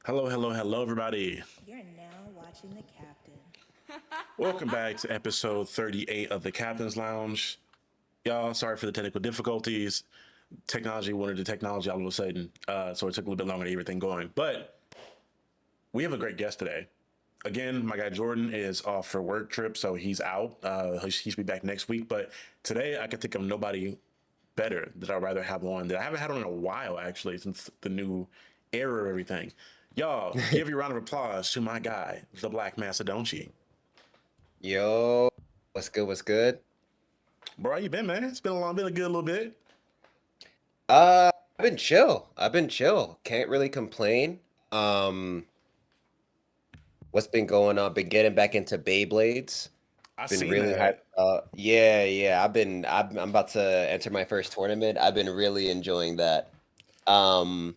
Hello, hello, hello, everybody. You're now watching the captain. Welcome back to episode 38 of the Captain's Lounge. Y'all, sorry for the technical difficulties. Technology wanted the technology all of a sudden, so it took a little bit longer to get everything going. But we have a great guest today. Again, my guy Jordan is off for work trip, so he's out. He'll be back next week. But today, I can think of nobody better that I'd rather have on that I haven't had on in a while, actually, since the new era of everything. Y'all, give your round of applause to my guy, the Black Mastadonte. Yo, what's good? What's good? Bro, how you been, man? It's been a good little bit. I've been chill. I've been chill. Can't really complain. Um, what's been going on? Been getting back into Beyblades. I Been seen really hyped. that. Yeah. I'm about to enter my first tournament. I've been really enjoying that. Um,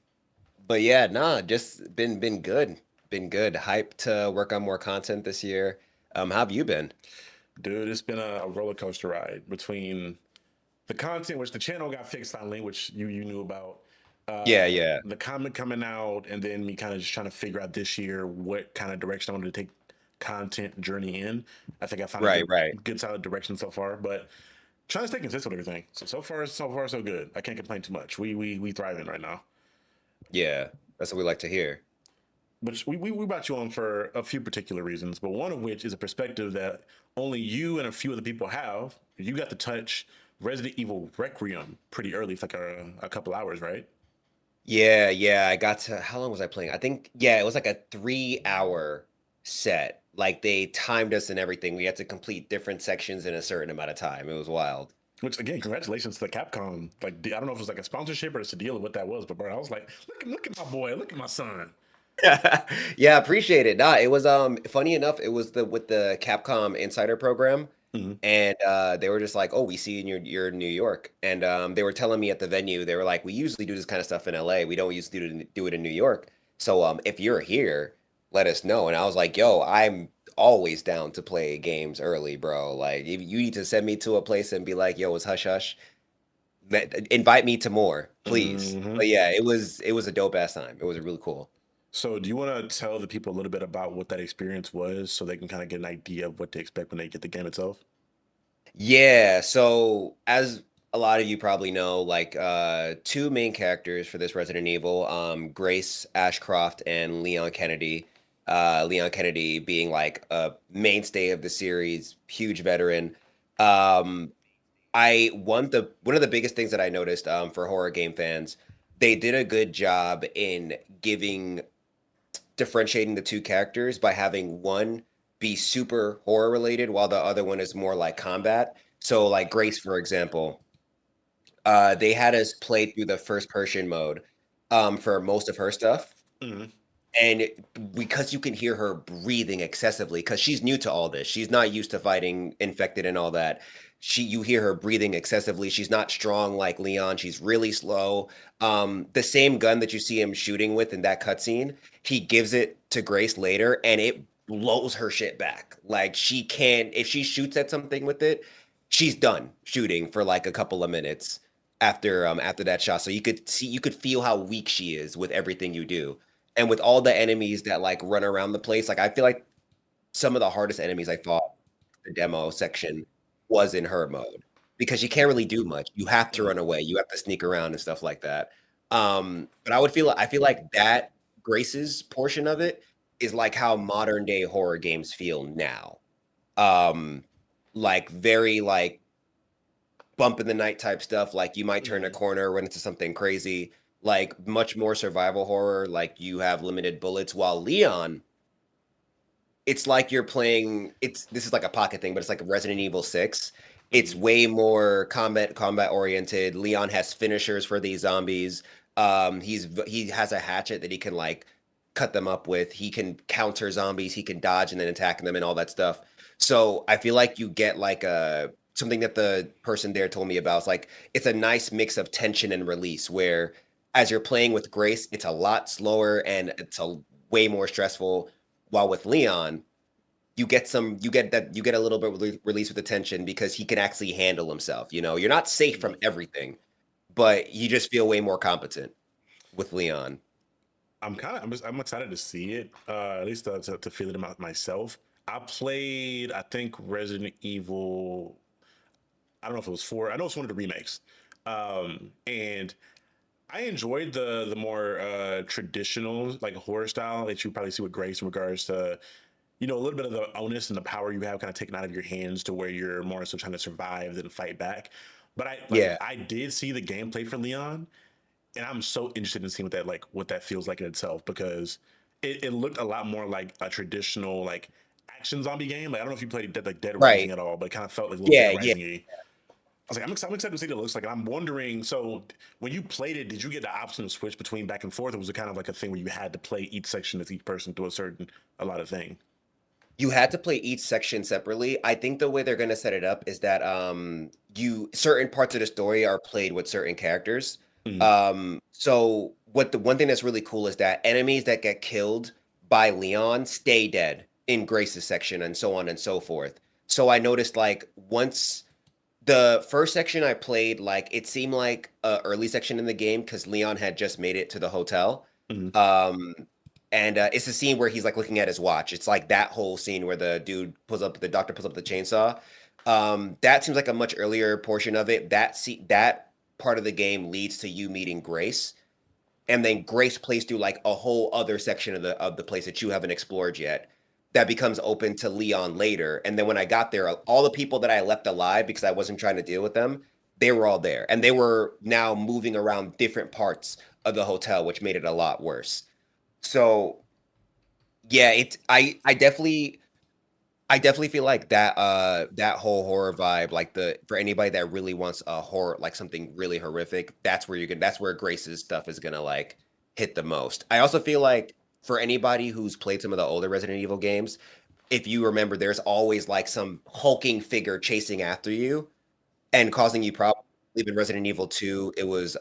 but yeah, nah, just been good. Been good. Hyped to work on more content this year. How have you been? Dude, it's been a roller coaster ride between the content, which the channel got fixed finally, which you knew about, Yeah, yeah. the comic coming out, and then me kind of just trying to figure out this year what kind of direction I wanted to take content journey in. I think I found a Right, right. good solid direction so far, but trying to stay consistent with everything. So far so good. I can't complain too much. We thriving right now. Yeah, that's what we like to hear. But we brought you on for a few particular reasons, but one of which is a perspective that only you and a few other people have. You got to touch Resident Evil Requiem pretty early, for like a couple hours, right? Yeah. I got to how long was I playing? I think yeah, it was like a 3 hour set. Like they timed us and everything. We had to complete different sections in a certain amount of time. It was wild. Which again, congratulations to the Capcom. Like, I don't know if it was like a sponsorship or just a deal of what that was, but bro, I was like, look at my boy, look at my son. Yeah, appreciate it. Nah, it was funny enough, it was the with the Capcom Insider program. Hmm. And they were just like, "Oh, we see you in you're in New York." And they were telling me at the venue, they were like, "We usually do this kind of stuff in LA. We don't usually do it in New York. So if you're here, let us know." And I was like, "Yo, I'm always down to play games early, bro. Like, if you need to send me to a place and be like, 'Yo, it's hush hush.' Invite me to more, please." Hmm. But yeah, it was a dope ass time. It was really cool. So, do you want to tell the people a little bit about what that experience was, so they can kind of get an idea of what to expect when they get the game itself? Yeah, so as a lot of you probably know, like two main characters for this Resident Evil, Grace Ashcroft and Leon Kennedy. Leon Kennedy being like a mainstay of the series, huge veteran. Um, I one of the biggest things that I noticed for horror game fans, they did a good job in giving differentiating the two characters by having one be super horror related while the other one is more like combat. So like Grace, for example, they had us play through the first person mode for most of her stuff. Hmm. And because you can hear her breathing excessively, because she's new to all this, she's not used to fighting infected and all that. You hear her breathing excessively. She's not strong like Leon. She's really slow. The same gun that you see him shooting with in that cutscene, he gives it to Grace later, and it blows her shit back. Like she can, if she shoots at something with it, she's done shooting for like a couple of minutes after that shot. So you could feel how weak she is with everything you do and with all the enemies that like run around the place. Like I feel like some of the hardest enemies I fought the demo section was in her mode because you can't really do much. You have to run away. You have to sneak around and stuff like that. But I feel like that Grace's portion of it is like how modern day horror games feel now. Um, like very like bump in the night type stuff. Like you might turn a Hmm. corner, run into something crazy. Like much more survival horror. Like you have limited bullets. While Leon, it's like you're playing. It's this is like a pocket thing, but it's like Resident Evil 6. It's Hmm. way more combat oriented. Leon has finishers for these zombies. He has a hatchet that he can like cut them up with. He can counter zombies. He can dodge and then attack them and all that stuff. So I feel like you get like a something that the person there told me about. It's like it's a nice mix of tension and release where as you're playing with Grace, it's a lot slower and it's a way more stressful. While with Leon, you get a little bit release with the tension because he can actually handle himself. You know, you're not safe from everything, but you just feel way more competent with Leon. I'm excited to see it. At least to feel it out myself. I played, I think, Resident Evil. I don't know if it was four. I know it's one of the remakes. And I enjoyed the more traditional like horror style that you probably see with Grace in regards to a little bit of the onus and the power you have kind of taken out of your hands to where you're more so trying to survive than fight back. But Yeah. I did see the gameplay for Leon, and I'm so interested in seeing what that feels like in itself because it looked a lot more like a traditional like action zombie game. Like I don't know if you played Dead Rising Right. at all, but it kind of felt like a little Dead Yeah, yeah. Rising-y. I was like, I'm excited to see what it looks like. And I'm wondering, so when you played it, did you get the option to switch between back and forth, or was it kind of like a thing where you had to play each section as each person through a lot of thing? You had to play each section separately. I think the way they're gonna set it up is that you certain parts of the story are played with certain characters. Mm, So what the one thing that's really cool is that enemies that get killed by Leon stay dead in Grace's section and so on and so forth. So I noticed like once the first section I played, like it seemed like a early section in the game because Leon had just made it to the hotel. mm, Um, and it's a scene where he's like looking at his watch. It's like that whole scene where the doctor pulls up the chainsaw. That seems like a much earlier portion of it. That part of the game leads to you meeting Grace, and then Grace plays through like a whole other section of the place that you haven't explored yet. That becomes open to Leon later. And then when I got there, all the people that I left alive because I wasn't trying to deal with them, they were all there, and they were now moving around different parts of the hotel, which made it a lot worse. So yeah, I definitely feel like that whole horror vibe, like the for anybody that really wants a horror, like something really horrific, that's where Grace's stuff is gonna like hit the most. I also feel like for anybody who's played some of the older Resident Evil games, if you remember, there's always like some hulking figure chasing after you and causing you problems. I believe in Resident Evil 2, it was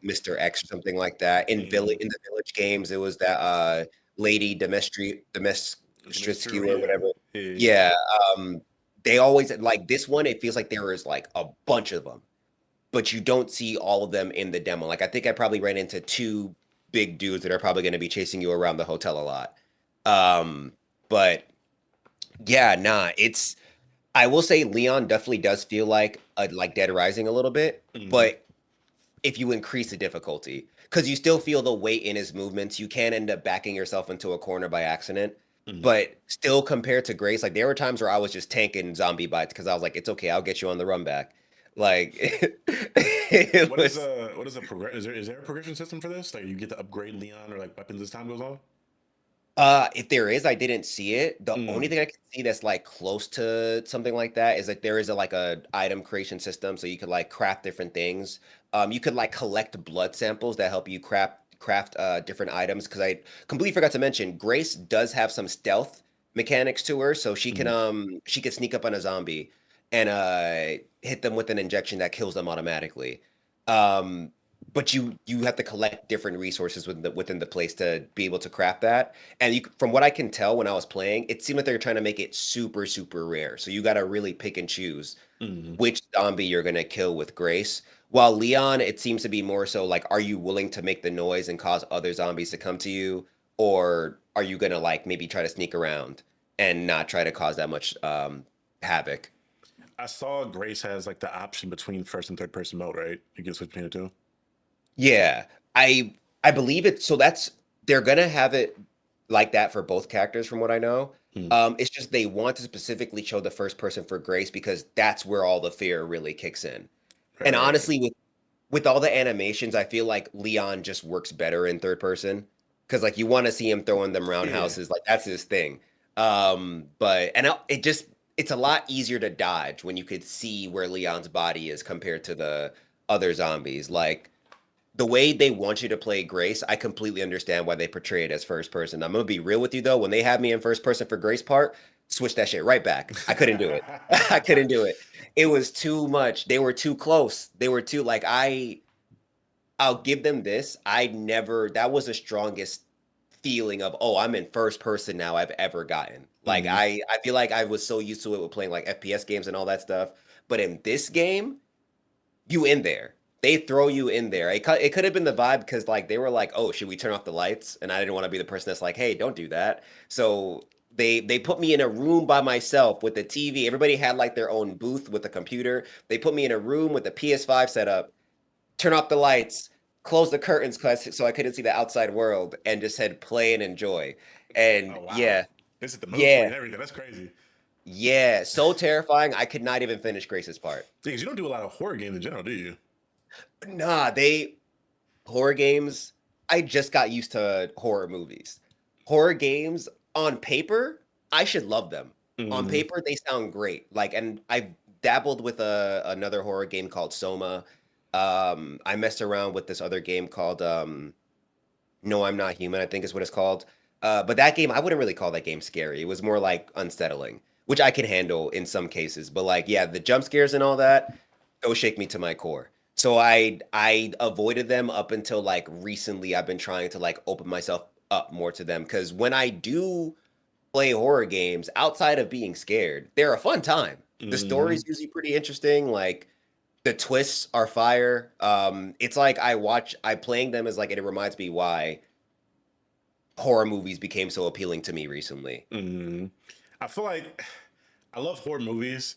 Mr. X or something like that. mm. In the Village games, it was that Lady Dimitrescu or Yeah, whatever. yeah. Yeah, they always like this one. It feels like there is like a bunch of them, but you don't see all of them in the demo. Like I think I probably ran into two big dudes that are probably going to be chasing you around the hotel a lot. But yeah, nah, it's I will say Leon definitely does feel like Dead Rising a little bit, Mm, but if you increase the difficulty, because you still feel the weight in his movements, you can end up backing yourself into a corner by accident. mm. But still, compared to Grace, like there were times where I was just tanking zombie bites because I was like, it's okay, I'll get you on the run back. Like it was What is the progress? Is there a progression system for this? Like you get to upgrade Leon or like weapons as time goes on? If there is, I didn't see it. The only Mm, thing I can see that's like close to something like that is like there is a item creation system, so you could like craft different things. You could like collect blood samples that help you craft different items. Because I completely forgot to mention, Grace does have some stealth mechanics to her, so mm. she could sneak up on a zombie and hit them with an injection that kills them automatically. Um, but you have to collect different resources within the place to be able to craft that. And from what I can tell when I was playing, it seemed like they were trying to make it super, super rare. So you got to really pick and choose Mm. which zombie you're going to kill with Grace. While Leon, it seems to be more so like, are you willing to make the noise and cause other zombies to come to you? Or are you going to like maybe try to sneak around and not try to cause that much havoc? I saw Grace has like the option between first and third person mode, right? You can switch between the two. Yeah, I believe it. So that's they're gonna have it like that for both characters, from what I know. Mm. It's just they want to specifically show the first person for Grace because that's where all the fear really kicks in. And Right. honestly, with all the animations, I feel like Leon just works better in third person because like you want to see him throwing them Yeah. roundhouses, like that's his thing. But it just it's a lot easier to dodge when you could see where Leon's body is compared to the other zombies. Like the way they want you to play Grace, I completely understand why they portray it as first person. I'm gonna be real with you though. When they had me in first person for Grace part, switch that shit right back. I couldn't do it. I couldn't do it. It was too much. They were too close. They were too like I'll give them this. I never that was the strongest feeling of, oh, I'm in first person now I've ever gotten. Like Mm. I feel like I was so used to it with playing like FPS games and all that stuff. But in this game, you in there. they throw you in there. It could have been the vibe because like they were like, oh, should we turn off the lights? And I didn't want to be the person that's like, hey, don't do that. So they put me in a room by myself with the TV. Everybody had like their own booth with a computer. They put me in a room with the PS5 set up, turn off the lights, close the curtains so I couldn't see the outside world, and just said play and enjoy. And Oh wow, yeah, this is the move for you yeah, and everything. That's crazy. yeah. So terrifying. I could not even finish Grace's part. Because you don't do a lot of horror games in general, do you? Nah, they horror games. I just got used to horror movies. Horror games on paper, I should love them. On Mm, paper, they sound great. Like, and I've dabbled with another horror game called Soma. I messed around with this other game called No, I'm Not Human, I think is what it's called. But that game, I wouldn't really call that game scary. It was more like unsettling, which I can handle in some cases. But like, yeah, the jump scares and all that, those shake me to my core. So I avoided them up until like recently. I've been trying to like open myself up more to them because when I do play horror games outside of being scared, they're a fun time. The mm. story's usually pretty interesting. Like the twists are fire. It's like I playing them as like it reminds me why horror movies became so appealing to me recently. Mm. I feel like I love horror movies,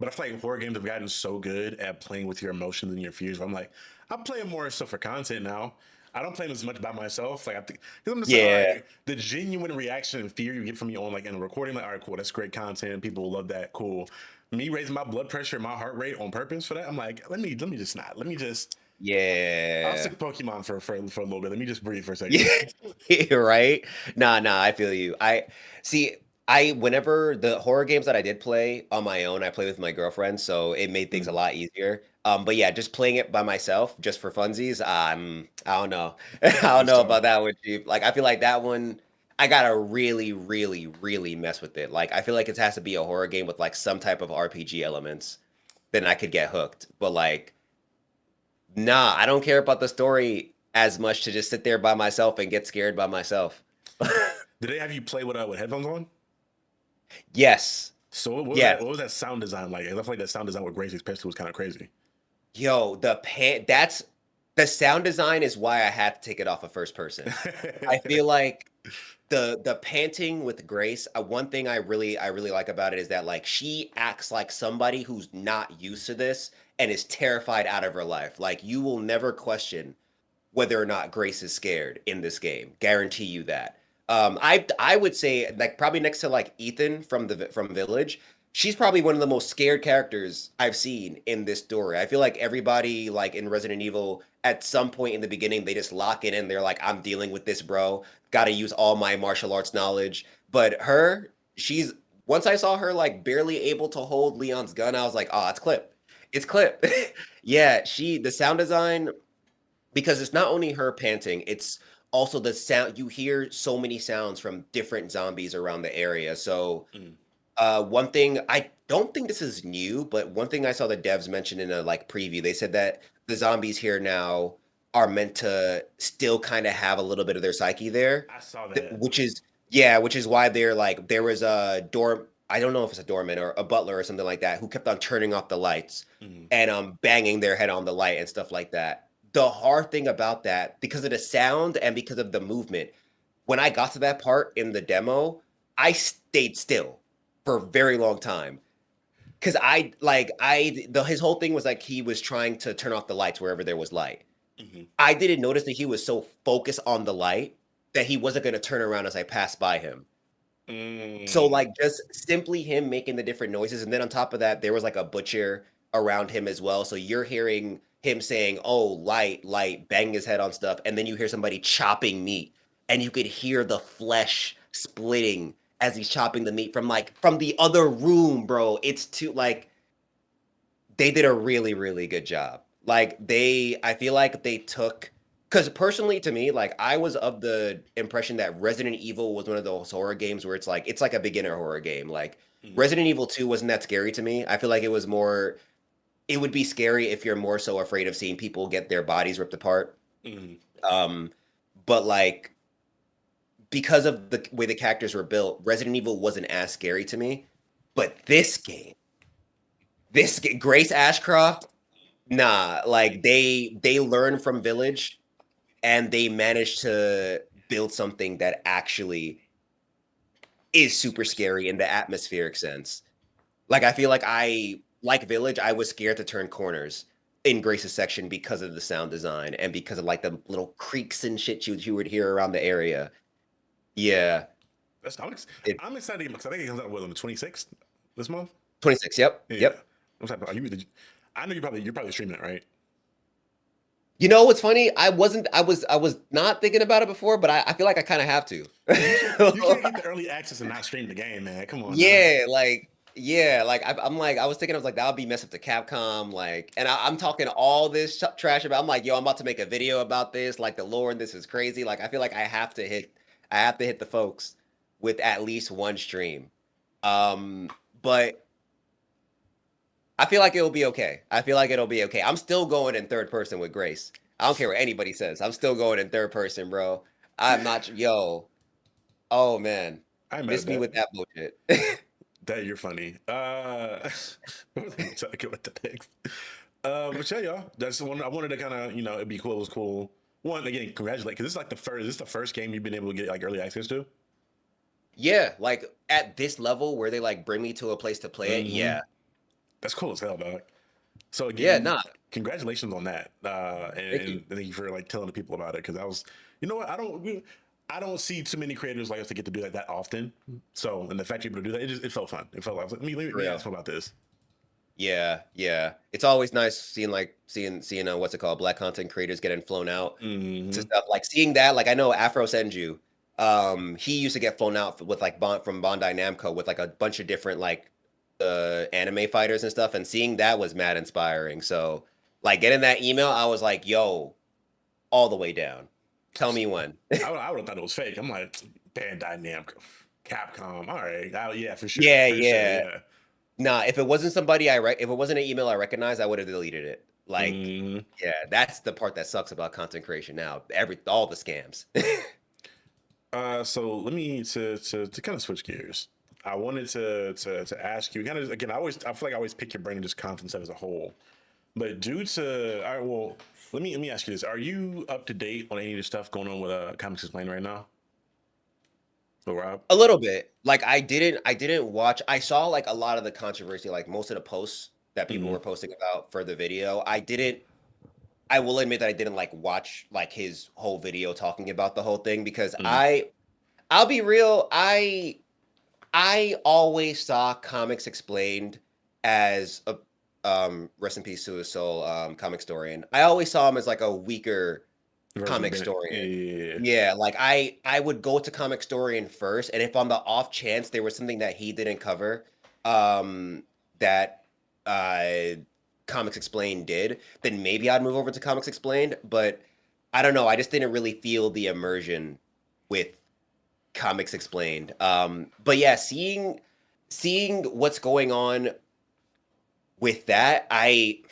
but I feel like horror games have gotten so good at playing with your emotions and your fears. I'm like, I play them more so for content now. I don't play them as much by myself. Like I think, because I'm just like, all Yeah. right, the genuine reaction and fear you get from me on like in a recording, like, all right, cool, that's great content. People will love that. Cool. Me raising my blood pressure and my heart rate on purpose for that. I'm like, let me just not. Let me just. I'll Yeah. stick Pokemon for a little bit. Let me just breathe for a second. Yeah, right? Nah, I feel you. I see. I whenever the horror games that I did play on my own, I play with my girlfriend, so it made things a Mm, lot easier. But yeah, just playing it by myself, just for funsies, I don't know. I don't it's know tough. about that one, Chief. Like, I feel like that one, I gotta really, really, really mess with it. Like, I feel like it has to be a horror game with like some type of RPG elements, then I could get hooked. But like, nah, I don't care about the story as much to just sit there by myself and get scared by myself. Did they have you play with headphones on? Yes. So what was Yeah. that? What was that sound design like? I feel like that sound design with Grace especially was kind of crazy. Yo, that's the sound design is why I had to take it off of first person. I feel like the panting with Grace, one thing I really like about it is that like she acts like somebody who's not used to this and is terrified out of her life. Like you will never question whether or not Grace is scared in this game. Guarantee you that. I would say like probably next to like Ethan from Village, she's probably one of the most scared characters I've seen in this story. I feel like everybody like in Resident Evil at some point in the beginning they just lock it in. They're like, I'm dealing with this, bro. Got to use all my martial arts knowledge. But her, she's once I saw her like barely able to hold Leon's gun, I was like, oh, it's clip. It's clip. Yeah, the sound design because it's not only her panting, it's also the sound you hear so many sounds from different zombies around the area. So Mm. one thing I don't think this is new, but one thing I saw the devs mention in a like preview, they said that the zombies here now are meant to still kind of have a little bit of their psyche there, I saw that. which is yeah, which is why they're like there was a door. I don't know if it's a doorman or a butler or something like that who kept on turning off the lights Mm. and banging their head on the light and stuff like that. The hard thing about that, because of the sound and because of the movement, when I got to that part in the demo, I stayed still for a very long time. Cause his whole thing was like he was trying to turn off the lights wherever there was light. Hmm. I didn't notice that he was so focused on the light that he wasn't gonna turn around as I passed by him. So, Mm. like, just simply him making the different noises, and then on top of that, there was like a butcher around him as well. So you're hearing him saying, "Oh, light, light," banging his head on stuff, and then you hear somebody chopping meat, and you could hear the flesh splitting as he's chopping the meat from the other room, bro. It's too like they did a really, really good job. I feel like they took, because personally to me, like I was of the impression that Resident Evil was one of those horror games where it's like a beginner horror game. Like Mm. Resident Evil 2 wasn't that scary to me. I feel like it would be scary if you're more so afraid of seeing people get their bodies ripped apart. Mm. Um, but like because of the way the characters were built, Resident Evil wasn't as scary to me. But this game, Grace Ashcroft. Nah, like they learn from Village and they manage to build something that actually is super scary in the atmospheric sense. Like I feel like I like Village, I was scared to turn corners in Grace's section because of the sound design and because of like the little creaks and shit you would hear around the area. Yeah. That's, It I'm excited because I think it comes out on the 26th this month. 26. Yep. Yeah. Yep. I'm excited. I know you're probably streaming it, right? You know what's funny? I was not thinking about it before, but I feel like I kind of have to. You can't get the early access and not stream the game, man. Come on now. Yeah, like I'm like I was thinking I was like that would be mess up to Capcom, like, and I'm talking all this trash about. I'm like, yo, I'm about to make a video about this, like the lore, and this is crazy. Like I feel like I have to hit the folks with at least one stream. Um, but I feel like it'll be okay. I feel like it'll be okay. I'm still going in third person with Grace. I don't care what anybody says. I'm still going in third person, bro. I'm not, yo. Oh man, I ain't mad miss at me that. with that bullshit. That you're funny. What was I trying to get with the next? But yeah, y'all. That's the one I wanted to kind of, it'd be cool. It was cool. One again, congratulate because this is like this is the first game you've been able to get like early access to. Yeah, like at this level where they like bring me to a place to play it. Hmm. Yeah. That's cool as hell, dog. So Yeah, again, nah. congratulations on that, Thank you. and thank you for like telling the people about it because I was, what, I don't see too many creators like us to get to do that often. So, and the fact you're able to do that, it felt fun. It felt like, I was like, let For me real. ask him about this. Yeah, yeah. It's always nice seeing seeing what's it called, black content creators getting flown out to Hmm. stuff like seeing that. Like I know Afro Senju, he used to get flown out with like from Bandai Namco with like a bunch of different like anime fighters and stuff, and seeing that was mad inspiring. So like getting that email, I was like, yo, all the way down. Tell me when. I would have thought it was fake. I'm like, Bandai Namco, Capcom. All right, yeah, Yeah, for sure, yeah. yeah. Nah, if it wasn't if it wasn't an email I recognized, I would have deleted it. Like, Hmm. yeah, that's the part that sucks about content creation now. All the scams. So let me to kind of switch gears. I wanted to ask you kind of again. I feel like I always pick your brain and just content stuff as a whole. But due to, all right, well, let me ask you this: are you up to date on any of the stuff going on with Comics Explained right now? So Rob. A little bit. Like I didn't watch. I saw like a lot of the controversy, like most of the posts that people Hmm. were posting about for the video. I will admit that I didn't like watch like his whole video talking about the whole thing because Hmm. I'll be real, I always saw Comics Explained as a rest in peace to his soul, comic historian. I always saw him as like a weaker Version of comic Bennett. Yeah, historian. yeah, yeah. Yeah, like I would go to comic historian first, and if on the off chance there was something that he didn't cover, that uh Comics Explained did, then maybe I'd move over to Comics Explained. But I don't know, I just didn't really feel the immersion with Comics Explained. But yeah, seeing what's going on with that, I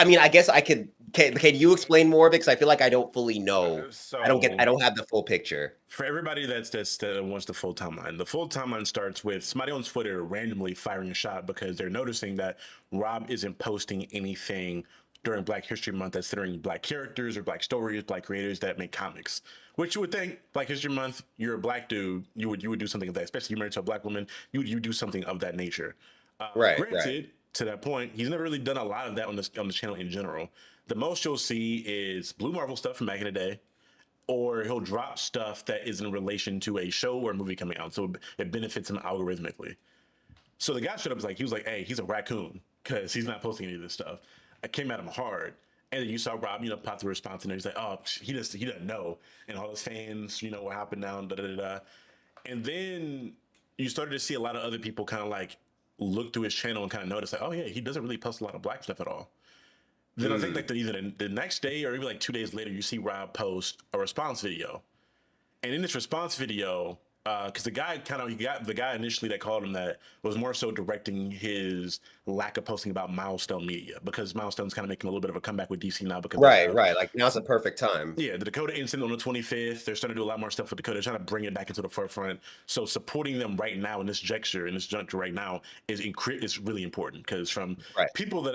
mean, I guess I could. Can you explain more of it? Because I feel like I don't fully know. I So don't have the full picture. for everybody that wants the full timeline starts with somebody on Twitter randomly firing a shot because they're noticing that Rob isn't posting anything during Black History Month that's centering Black characters or Black stories, Black creators that make comics. Which you would think Black History Month, you're a Black dude, you would do something of that, especially you married to a Black woman, you do something of that nature. Right, right. Granted, to that point, he's never really done a lot of that on the channel in general. The most you'll see is Blue Marvel stuff from back in the day, or he'll drop stuff that is in relation to a show or a movie coming out, so it benefits him algorithmically. So the guy showed up, he was like, "Hey, he's a raccoon because he's not posting any of this stuff." I came at him hard, and then you saw Rob, pop the response, and he's like, "Oh, he doesn't know," and all his fans, what happened now, da da da. Da. And then you started to see a lot of other people kind of like look through his channel and kind of notice like, "Oh yeah, he doesn't really post a lot of Black stuff at all." Then I think Mm, like either the next day or even like 2 days later, you see Rob post a response video, and in this response video, because the guy initially that called him that was more so directing his lack of posting about Milestone Media, because Milestone's kind of making a little bit of a comeback with DC now because they Right, have right. Like now's the perfect time. the Dakota incident on the 25th. They're starting to do a lot more stuff with Dakota. They're trying to bring it back into the forefront. So supporting them right now in this juncture right now is really important, because from Right.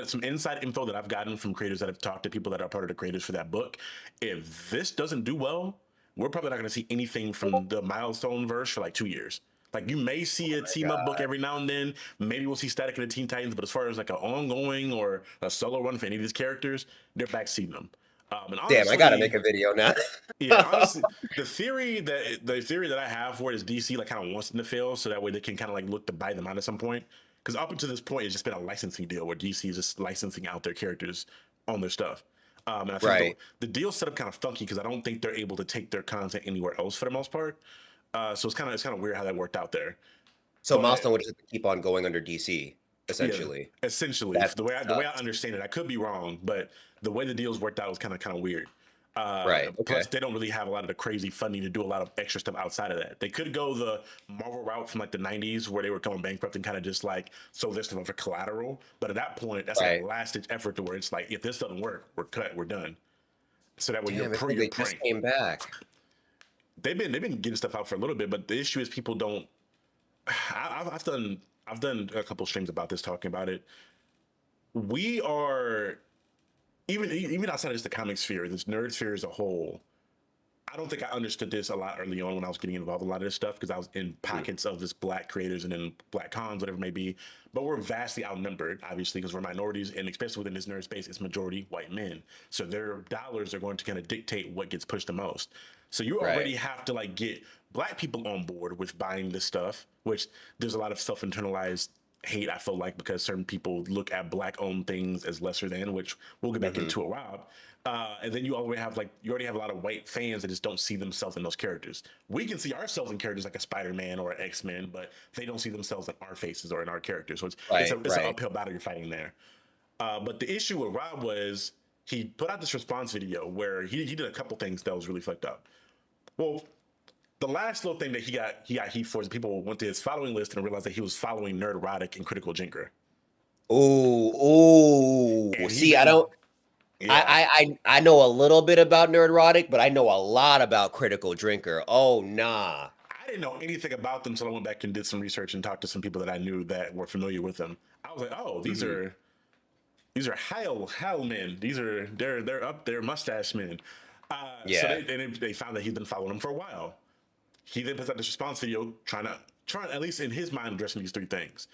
some inside info that I've gotten from creators that have talked to people that are part of the creators for that book, if this doesn't do well, we're probably not going to see anything from the Milestone verse for like 2 years. Like, you may see a team up book every now and then. Maybe we'll see Static and the Teen Titans, but as far as like an ongoing or a solo run for any of these characters, they're backseating them. And Damn, I gotta honestly, make a video now. yeah, honestly, the theory that I have for it is DC like kind of wants them to fail, so that way they can kind of like look to buy them out at some point. Because up until this point, it's just been a licensing deal where DC is just licensing out their characters on their stuff. And I think Right. the deal's set up kind of funky, because I don't think they're able to take their content anywhere else for the most part. So it's kind of weird how that worked out there. So But Milestone would just keep on going under DC, yeah, essentially. essentially, That the way I sucks. understand it, I could be wrong, but the way the deals worked out was kind of weird. Right. Okay. Plus, they don't really have a lot of the crazy funding to do a lot of extra stuff outside of that. They could go the Marvel route from like the 90s, where they were going bankrupt and kind of just like throw this stuff for collateral. But at that point, that's like Right. a last ditch effort to where it's like, if this doesn't work, we're cut, we're done. So that way Damn, you're they just pranked. came back. They've been getting stuff out for a little bit, but the issue is people don't. I've done a couple streams about this, talking about it. We are even outside of just the comic sphere, this nerd sphere as a whole. I don't think I understood this a lot early on when I was getting involved in a lot of this stuff, because I was in pockets of this black creators and then black cons, whatever it may be. But we're vastly outnumbered, obviously, because we're minorities, and especially within this nerd space, it's majority white men. So their dollars are going to kind of dictate what gets pushed the most. So you Right. already have to like get black people on board with buying this stuff, which there's a lot of self-internalized hate, I feel like, because certain people look at black-owned things as lesser than, which we'll get back into it, Rob. And then you already have a lot of white fans that just don't see themselves in those characters. We can see ourselves in characters like a Spider-Man or an X-Men, but they don't see themselves in our faces or in our characters. So it's an Right. uphill battle you're fighting there. But the issue with Rob was he put out this response video where he did a couple things that was really fucked up. Well, the last little thing that he got heat for is people went to his following list and realized that he was following Nerd Erotic and Critical Jinker. Oh, And see, I don't. yeah. I know a little bit about Nerdrotic, but I know a lot about Critical Drinker. Oh nah. I didn't know anything about them until I went back and did some research and talked to some people that I knew that were familiar with them. I was like, oh, these are Heil men. They're up there, mustache men. So Yeah. they found that he'd been following them for a while. He then puts out this response video trying at least in his mind, addressing these three things,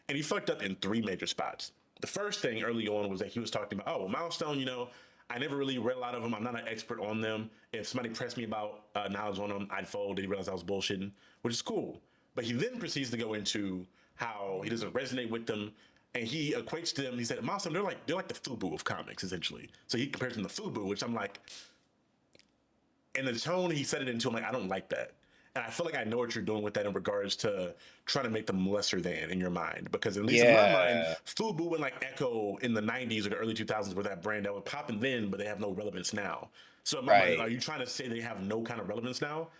and he fucked up in three major spots. The first thing early on was that he was talking about, oh, well, Milestone, I never really read a lot of them. I'm not an expert on them. If somebody pressed me about knowledge on them, I'd fold. He realized I was bullshitting, which is cool. But he then proceeds to go into how he doesn't resonate with them, and he equates them. He said, Milestone, they're like the FUBU of comics, essentially. So he compares them to FUBU, which I'm like, in the tone he said it into, I'm like, I don't like that. And I feel like I know what you're doing with that in regards to trying to make them lesser than in your mind. Because at least in my mind, Yeah. FUBU and like Echo in the 90s or the early 2000s were that brand that was popping then, but they have no relevance now. So in my mind, are Right. you trying to say they have no kind of relevance now?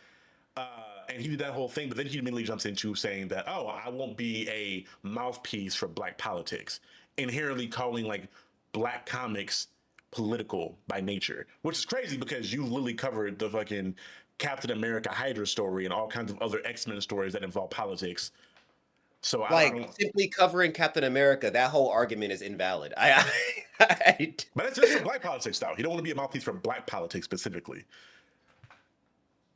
And he did that whole thing, but then he immediately jumps into saying that, oh, I won't be a mouthpiece for black politics, inherently calling like black comics political by nature, which is crazy because you literally covered the fucking Captain America Hydra story and all kinds of other X-Men stories that involve politics. So I Like don't, simply covering Captain America, that whole argument is invalid. I but it's just for black politics though. He don't want to be a mouthpiece for black politics specifically.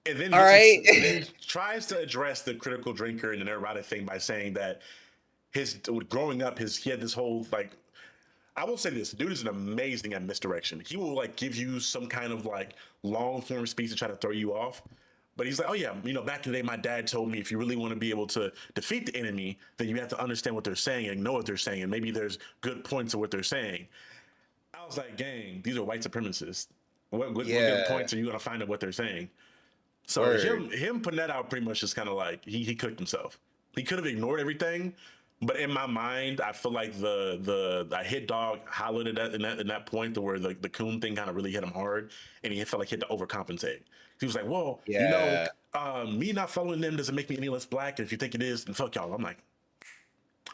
And then all right. then tries to address the critical drinker and the neurotic thing by saying that his growing up, he had this whole like. I will say this: dude is an amazing at misdirection. He will like give you some kind of like long form speech to try to throw you off. But he's like, oh yeah, back in the day, my dad told me if you really want to be able to defeat the enemy, then you have to understand what they're saying and know what they're saying, and maybe there's good points of what they're saying. I was like, gang, these are white supremacists. What good Yeah. points are you gonna find of what they're saying? So Word. him putting that out pretty much just kind of like he cooked himself. He could have ignored everything, but in my mind, I feel like the hit dog hollered at that in that point to where the coon thing kind of really hit him hard, and he felt like he had to overcompensate. He was like, "Well, Yeah. Me not following them doesn't make me any less black. If you think it is, then fuck y'all. I'm like,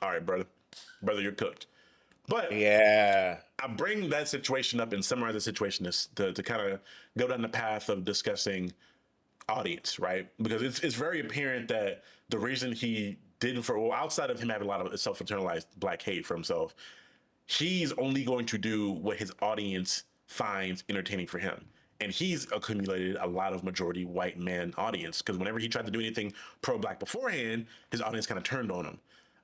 all right, brother, you're cooked. But Yeah. I bring that situation up and summarize the situation to kind of go down the path of discussing audience, right? Because it's very apparent that the reason he didn't, outside of him having a lot of self-internalized black hate for himself, he's only going to do what his audience finds entertaining for him. And he's accumulated a lot of majority white man audience because whenever he tried to do anything pro-black beforehand, his audience kind of turned on him.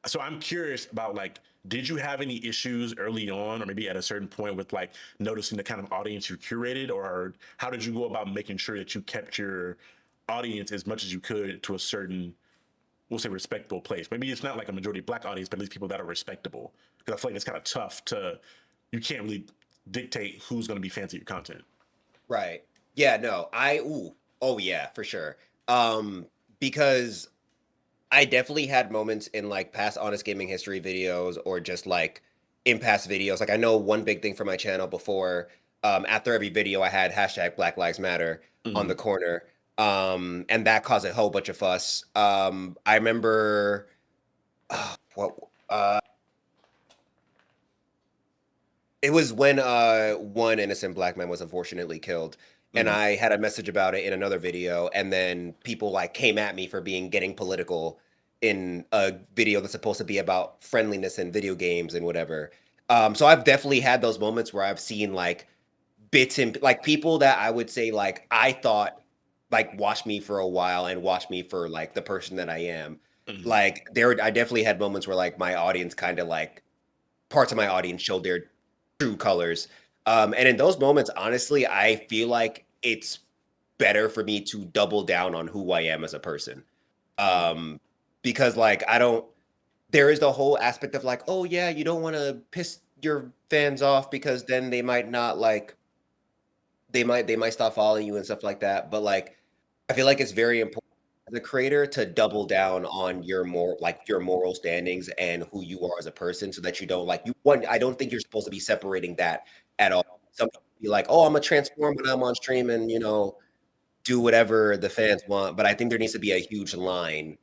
So I'm curious about, like, did you have any issues early on or maybe at a certain point with like noticing the kind of audience you curated, or how did you go about making sure that you kept your audience as much as you could to a certain, we'll say, respectable place? Maybe it's not like a majority black audience, but at least people that are respectable. Because I feel like it's kind of tough you can't really dictate who's going to be fans of your content. Right. Yeah, no. Oh yeah, for sure. Because I definitely had moments in like past Honest Gaming History videos or just like in past videos. Like I know one big thing for my channel before, after every video I had hashtag Black Lives Matter on the corner. And that caused a whole bunch of fuss. I remember it was when one innocent black man was unfortunately killed. And I had a message about it in another video, and then people like came at me for getting political in a video that's supposed to be about friendliness and video games and whatever. So I've definitely had those moments where I've seen like bits and like people that I would say like I thought like watched me for a while and watched me for like the person that I am. Like I definitely had moments where like my audience kind of like parts of my audience showed their true colors. And in those moments, honestly, I feel like it's better for me to double down on who I am as a person. Because like there is the whole aspect of like, oh yeah, you don't want to piss your fans off because then they might not like they might stop following you and stuff like that. But like I feel like it's very important as a creator to double down on your moral standings and who you are as a person, so that you don't I don't think you're supposed to be separating that at all. Some people be like, oh, I'm a transform when I'm on stream and do whatever the fans want. But I think there needs to be a huge line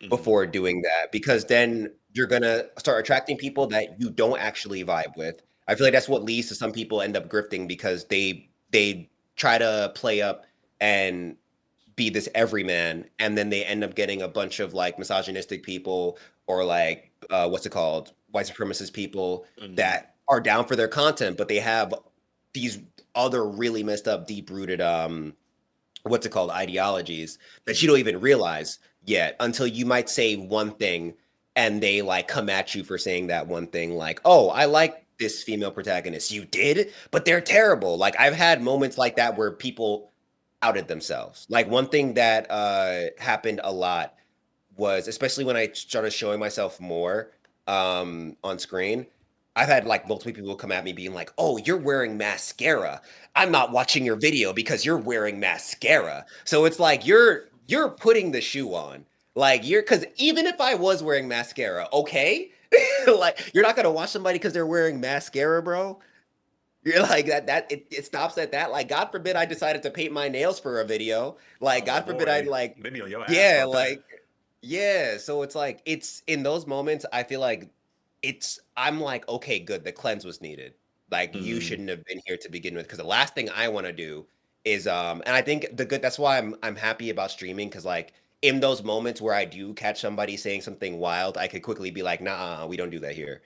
before doing that, because then you're gonna start attracting people that you don't actually vibe with. I feel like that's what leads to some people end up grifting, because they try to play up and be this everyman, and then they end up getting a bunch of like misogynistic people or like what's it called, white supremacist people that are down for their content, but they have these other really messed up, deep rooted what's it called, ideologies that you don't even realize yet until you might say one thing and they like come at you for saying that one thing, like, oh, I like this female protagonist. You did, but they're terrible. Like I've had moments like that where people outed themselves. Like one thing that happened a lot was, especially when I started showing myself more on screen, I've had like multiple people come at me being like, oh, you're wearing mascara. I'm not watching your video because you're wearing mascara. So it's like you're putting the shoe on. Like because even if I was wearing mascara, okay, like you're not gonna watch somebody because they're wearing mascara, bro. You're like it stops at that. Like, God forbid I decided to paint my nails for a video. Like, God forbid I like, they be on your ass yeah, about that. like, yeah. So it's like, it's in those moments, I feel like I'm like, okay, good. The cleanse was needed. Like, you shouldn't have been here to begin with. Because the last thing I want to do is, and I think that's why I'm happy about streaming. Because like in those moments where I do catch somebody saying something wild, I could quickly be like, nah, we don't do that here.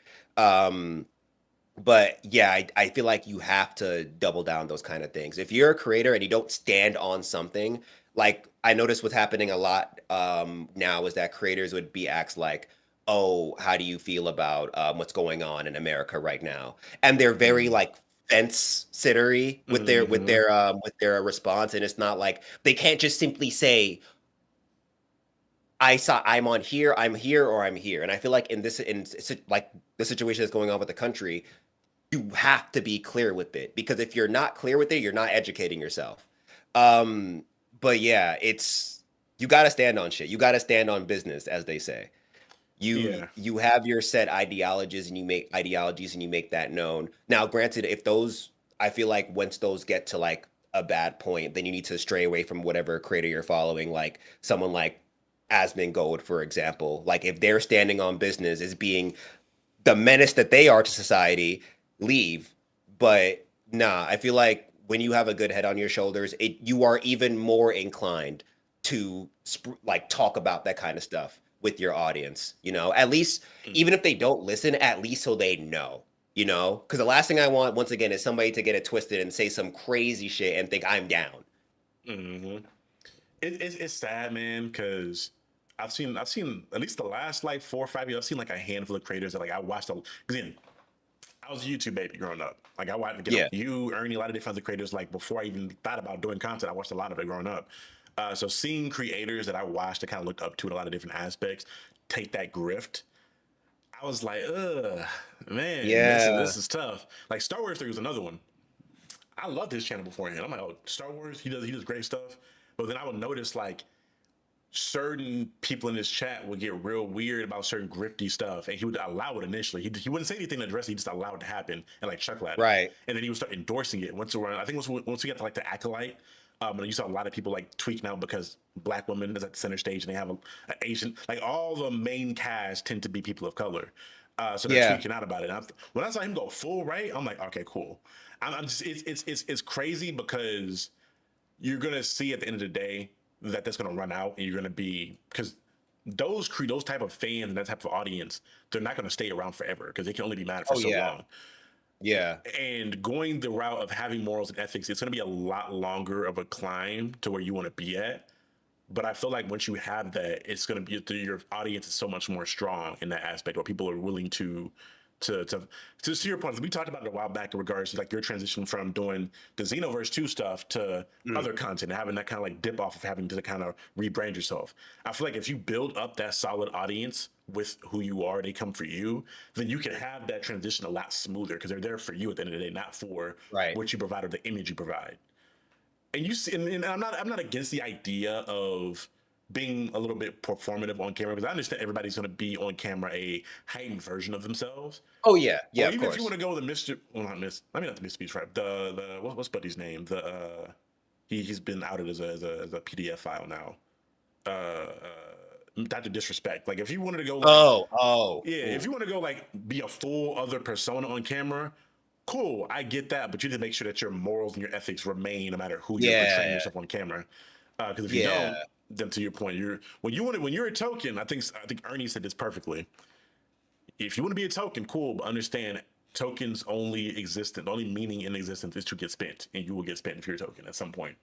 But yeah, I feel like you have to double down those kind of things. If you're a creator and you don't stand on something, like I noticed what's happening a lot now is that creators would be asked like, oh, how do you feel about what's going on in America right now? And they're very like fence sittery with their response. And it's not like they can't just simply say, I'm on here, I'm here, or I'm here. And I feel like in like the situation that's going on with the country, you have to be clear with it, because if you're not clear with it, you're not educating yourself. But yeah, you got to stand on shit. You got to stand on business, as they say. You have your set ideologies and you make that known. Now, granted, I feel like once those get to like a bad point, then you need to stray away from whatever creator you're following, like someone like Asmongold, for example. Like if they're standing on business as being the menace that they are to society, leave. But nah, I feel like when you have a good head on your shoulders, you are even more inclined to like talk about that kind of stuff with your audience. At least even if they don't listen, at least so they know. Because the last thing I want, once again, is somebody to get it twisted and say some crazy shit and think I'm down. Mm-hmm. It's sad, man, because I've seen at least the last like 4 or 5 years. I've seen like a handful of creators that like I watched. Again, I was a YouTube baby growing up. Like I watched Yeah. you, Ernie, a lot of different other creators. Like before I even thought about doing content, I watched a lot of it growing up. So seeing creators that I watched that kind of looked up to in a lot of different aspects take that grift, I was like, ugh, man, Yeah. this is tough. Like Star Wars 3 was another one. I loved his channel beforehand. I'm like, oh, Star Wars, he does great stuff. But then I would notice like certain people in his chat would get real weird about certain grifty stuff, and he would allow it initially. He wouldn't say anything to address it. He just allowed it to happen and like chuckle at it. Right. And then he would start endorsing it. Once around, I think once we got to like the acolyte, and you saw a lot of people like tweaking out because black women is at the center stage and they have a Asian. Like all the main cast tend to be people of color. So they're tweaking out about it. And when I saw him go full right, I'm like, okay, cool. I'm just it's crazy because you're gonna see at the end of the day that that's gonna run out, and you're gonna be because those type of fans and that type of audience, they're not gonna stay around forever because they can only be mad for so long. Yeah. And going the route of having morals and ethics, it's gonna be a lot longer of a climb to where you want to be at. But I feel like once you have that, it's gonna be your audience is so much more strong in that aspect, where people are willing to see your points. We talked about it a while back in regards to like your transition from doing the Xenoverse 2 stuff to other content and having that kind of like dip off of having to kind of rebrand yourself. I feel like if you build up that solid audience with who you are, they come for you, then you can have that transition a lot smoother because they're there for you at the end of the day, not for what you provide or the image you provide. And you see, and I'm not against the idea of being a little bit performative on camera because I understand everybody's going to be on camera a heightened version of themselves. Oh yeah, yeah. Or of even course. if you want to go with the Mr. Well, not Miss. I mean, not the Mr. Beast, right? What's Buddy's name? He's been outed as a PDF file now. Dr. Disrespect. Like if you wanted to go, like, if you want to go like be a full other persona on camera, cool, I get that, but you need to make sure that your morals and your ethics remain no matter who you're portraying yourself on camera. Because if you don't, then to your point, when you're a token, I think Ernie said this perfectly. If you want to be a token, cool, but understand tokens only exist. The only meaning in existence is to get spent, and you will get spent if you're a token at some point.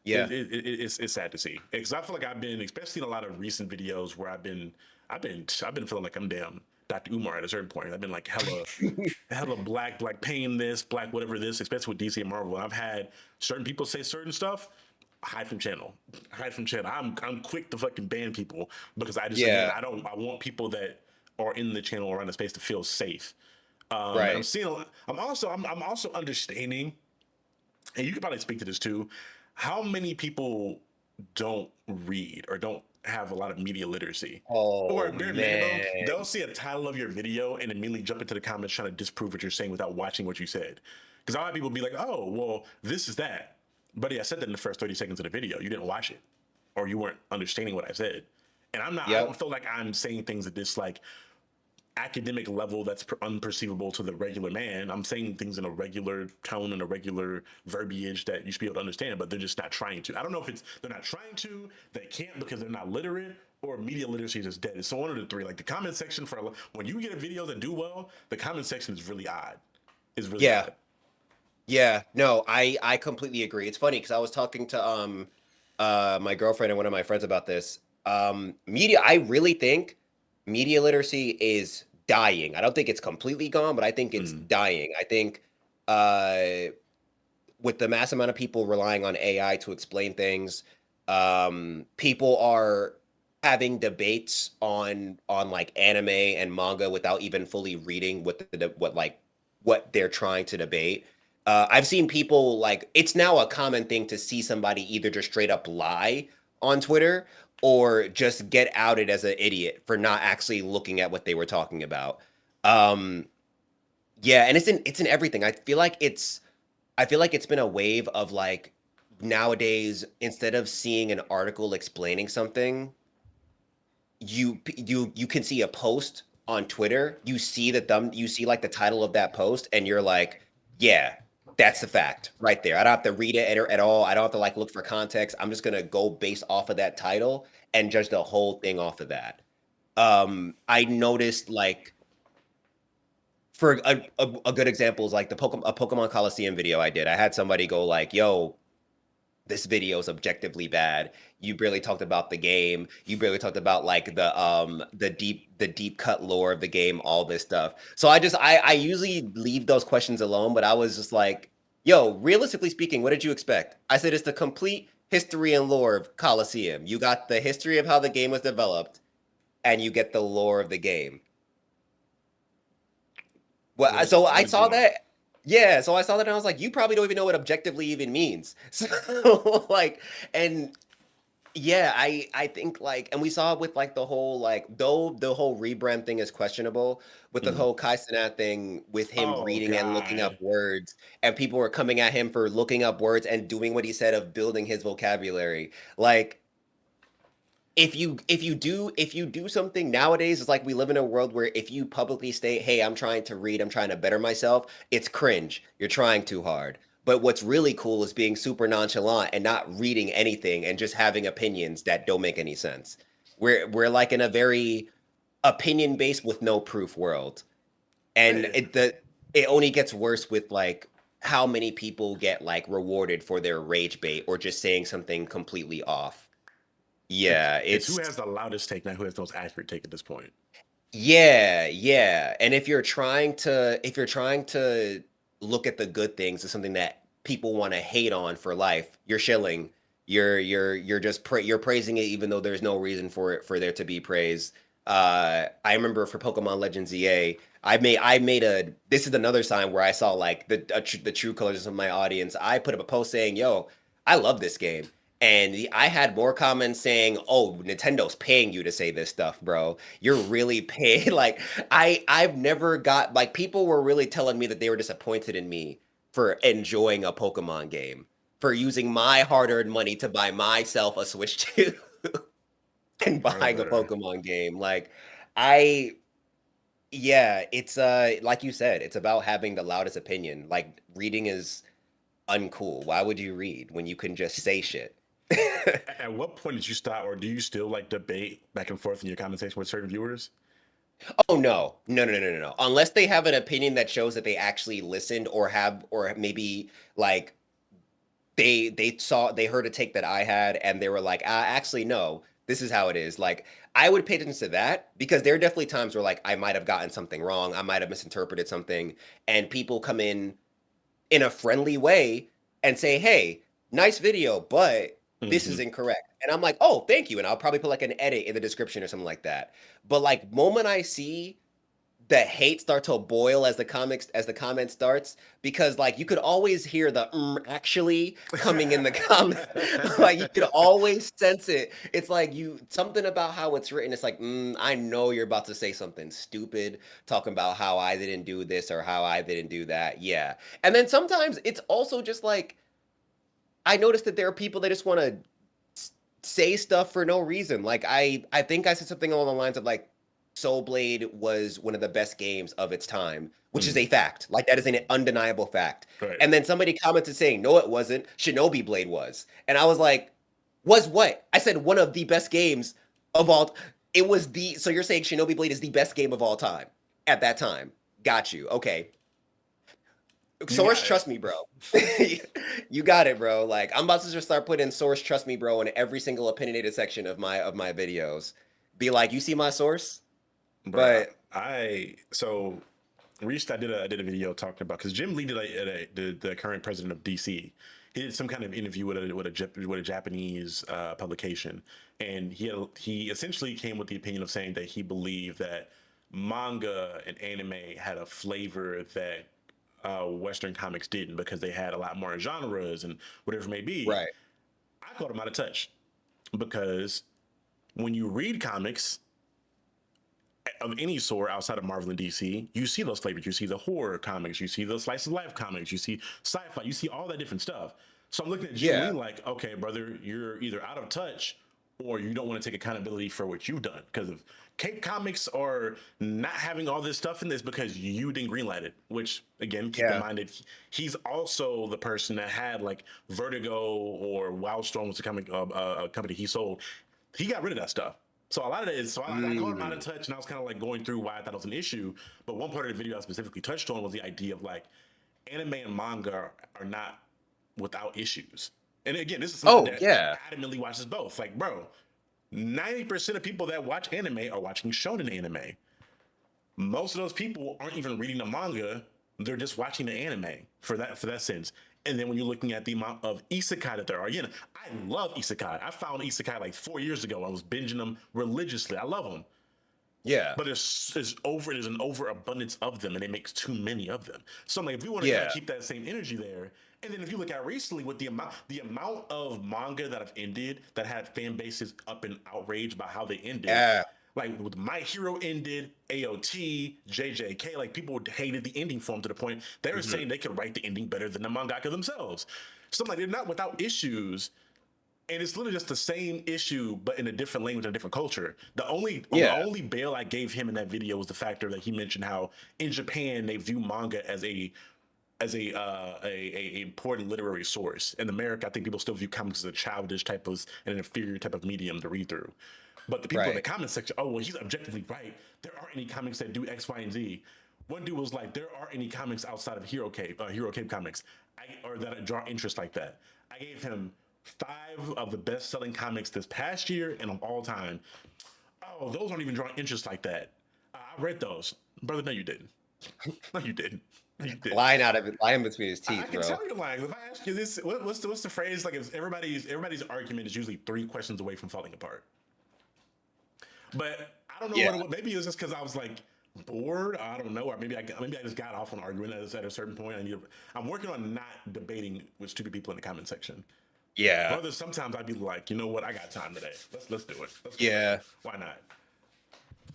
Yeah. It's sad to see because I feel like I've been, especially in a lot of recent videos where I've been feeling like I'm damn Dr. Umar at a certain point. I've been like hella black pain this, black whatever this, especially with DC and Marvel. And I've had certain people say certain stuff. Hide from channel. I'm quick to fucking ban people because I just again, I want people that are in the channel or in the space to feel safe. I'm seeing. I'm also understanding, and you could probably speak to this too. How many people don't read or don't have a lot of media literacy? Or bare minimum, they'll see a title of your video and immediately jump into the comments trying to disprove what you're saying without watching what you said. Because a lot of people be like, "Oh, well, this is that." Buddy, I said that in the first 30 seconds of the video. You didn't watch it, or you weren't understanding what I said. And I'm not. I don't feel like I'm saying things at this like academic level that's unperceivable to the regular man. I'm saying things in a regular tone and a regular verbiage that you should be able to understand, but they're just not trying to. I don't know if it's they're not trying to, they can't because they're not literate, or media literacy is just dead. It's so one of the three. Like the comment section for when you get a video that do well, the comment section is really odd. It's really odd. Yeah, no, I completely agree. It's funny because I was talking to my girlfriend and one of my friends about this. I really think media literacy is dying. I don't think it's completely gone, but I think it's dying. I think with the mass amount of people relying on AI to explain things, people are having debates on like anime and manga without even fully reading what they're trying to debate. I've seen people like it's now a common thing to see somebody either just straight up lie on Twitter or just get outed as an idiot for not actually looking at what they were talking about. And it's in everything. I feel like it's I feel like it's been a wave of like nowadays, instead of seeing an article explaining something, you can see a post on Twitter, you see like the title of that post, and you're like, yeah, that's the fact right there. I don't have to read it at all. I don't have to like look for context. I'm just gonna go based off of that title and judge the whole thing off of that. I noticed like for a good example is like a Pokemon Coliseum video I did. I had somebody go like, yo, this video is objectively bad. You barely talked about the game. You barely talked about like the deep cut lore of the game, all this stuff. So I usually leave those questions alone, but I was just like, yo, realistically speaking, what did you expect? I said it's the complete history and lore of Coliseum. You got the history of how the game was developed, and you get the lore of the game. Well, so I What is saw more? that. Yeah, so I saw that and I was like, you probably don't even know what objectively even means. So like, and yeah, I think like, and we saw it with like the whole like, though the whole rebrand thing is questionable, with the Mhm. whole Kai Cenat thing with him Oh reading and looking up God. words, and people were coming at him for looking up words and doing what he said of building his vocabulary. Like, if you do something nowadays, it's like we live in a world where if you publicly state, hey, I'm trying to read, I'm trying to better myself, it's cringe. You're trying too hard. But what's really cool is being super nonchalant and not reading anything and just having opinions that don't make any sense. We're like in a very opinion based with no proof world. And Hey, it only gets worse with like how many people get like rewarded for their rage bait or just saying something completely off. Yeah, it's who has the loudest take, not who has the most accurate take at this point. yeah, yeah. And if you're trying to look at the good things as something that people want to hate on for life, you're shilling. You're just you're praising it even though there's no reason for it for there to be praise. I remember for Pokemon Legends EA, I made a this is another sign where I saw like the true colors of my audience. I put up a post saying, "Yo, I love this game." And I had more comments saying, "Oh, Nintendo's paying you to say this stuff, bro. You're really paid." Like I've never got like people were really telling me that they were disappointed in me for enjoying a Pokemon game, for using my hard-earned money to buy myself a Switch 2 and buying a Brother. Pokemon game. Like I yeah, it's like you said, it's about having the loudest opinion. Like reading is uncool. Why would you read when you can just say shit? At what point did you stop, or do you still like debate back and forth in your conversation with certain viewers? Oh no. No, no, no, no, no, no. Unless they have an opinion that shows that they actually listened or have or maybe like they heard a take that I had and they were like, actually no, this is how it is." Like I would pay attention to that because there are definitely times where like I might have gotten something wrong, I might have misinterpreted something, and people come in a friendly way and say, "Hey, nice video, but this is Hmm. incorrect." And I'm like, "Oh, thank you." And I'll probably put like an edit in the description or something like that. But like moment I see the hate start to boil as the comment starts, because like you could always hear the actually coming in the comment. Like you could always sense it. It's like you something about how it's written. It's like, I know you're about to say something stupid, talking about how I didn't do this or how I didn't do that. Yeah. And then sometimes it's also just like I noticed that there are people that just want to say stuff for no reason. Like I think I said something along the lines of like Soul Blade was one of the best games of its time, which is Hmm. a fact. Like that is an undeniable fact. Right. And then somebody commented saying, "No, it wasn't. Shinobi Blade was." And I was like, "Was what?" I said one of the best games of all. It was the so you're saying Shinobi Blade is the best game of all time at that time. Got you. Okay. You Source, got it. trust me, bro. You got it, bro. Like I'm about to just start putting source, trust me, bro, in every single opinionated section of my videos. Be like, you see my source, Bruh, but I so Reached. I did a video talking about because Jim Lee did the current president of DC. He did some kind of interview with with a Japanese publication, and he essentially came with the opinion of saying that he believed that manga and anime had a flavor that Western comics didn't because they had a lot more genres and whatever it may be. right, I caught him out of touch because when you read comics, of any sort outside of Marvel and DC, you see those flavors. You see the horror comics, you see the slice of life comics, you see sci-fi, you see all that different stuff. So I'm looking at Jim Lee Yeah. like, okay, brother, you're either out of touch or you don't want to take accountability for what you've done. Because if Cape Comics are not having all this stuff in this because you didn't greenlight it, which again, keep in Yeah. mind that he's also the person that had like Vertigo or Wildstorm was the comic a company he sold. He got rid of that stuff. So a lot of that is, so I called him out of Mm. touch, and I was kind of like going through why I thought it was an issue. But one part of the video I specifically touched on was the idea of like anime and manga are not without issues. And again, this is something Oh, that yeah. adamantly watches both. Like, bro, 90% of people that watch anime are watching shonen anime. Most of those people aren't even reading the manga; they're just watching the anime for that sense. And then when you're looking at the amount of isekai that there are, again, I love isekai. I found isekai like 4 years ago. I was binging them religiously. I love them, Yeah. but there's an overabundance of them, and it makes too many of them. So I'm like, if we want to kind Yeah. of keep that same energy there, and then if you look at recently with the amount of manga that have ended that had fan bases up in outrage by how they ended. Yeah. Like with My Hero ended, AOT, JJK, like people hated the ending for them to the point they were Mhm. saying they could write the ending better than the mangaka themselves. So I'm like, they're not without issues, and it's literally just the same issue, but in a different language and a different culture. The Yeah. only bail I gave him in that video was the factor that he mentioned how in Japan they view manga as a important literary source. In America, I think people still view comics as a childish type of an inferior type of medium to read through. But the people in the Right. comment section, oh well, he's objectively right. There aren't any comics that do X, Y, and Z. One dude was like, there aren't any comics outside of Hero Cape comics, or that draw interest like that. I gave him 5 of the best-selling comics this past year and of all time. Oh, those aren't even drawing interest like that. I read those, brother. No, you didn't. No, you didn't. No, you didn't. Lying between his I teeth, can bro. tell you're lying. If I ask you this, what's the phrase? Like, if everybody's argument is usually 3 questions away from falling apart. But I don't know Yeah. what it was. Maybe it was just because I was like bored. I don't know, or maybe I just got off on arguing at a certain point. I'm working on not debating with stupid people in the comment section. Yeah. Rather, sometimes I'd be like, you know what, I got time today. Let's do it. Let's go. Yeah. Why not?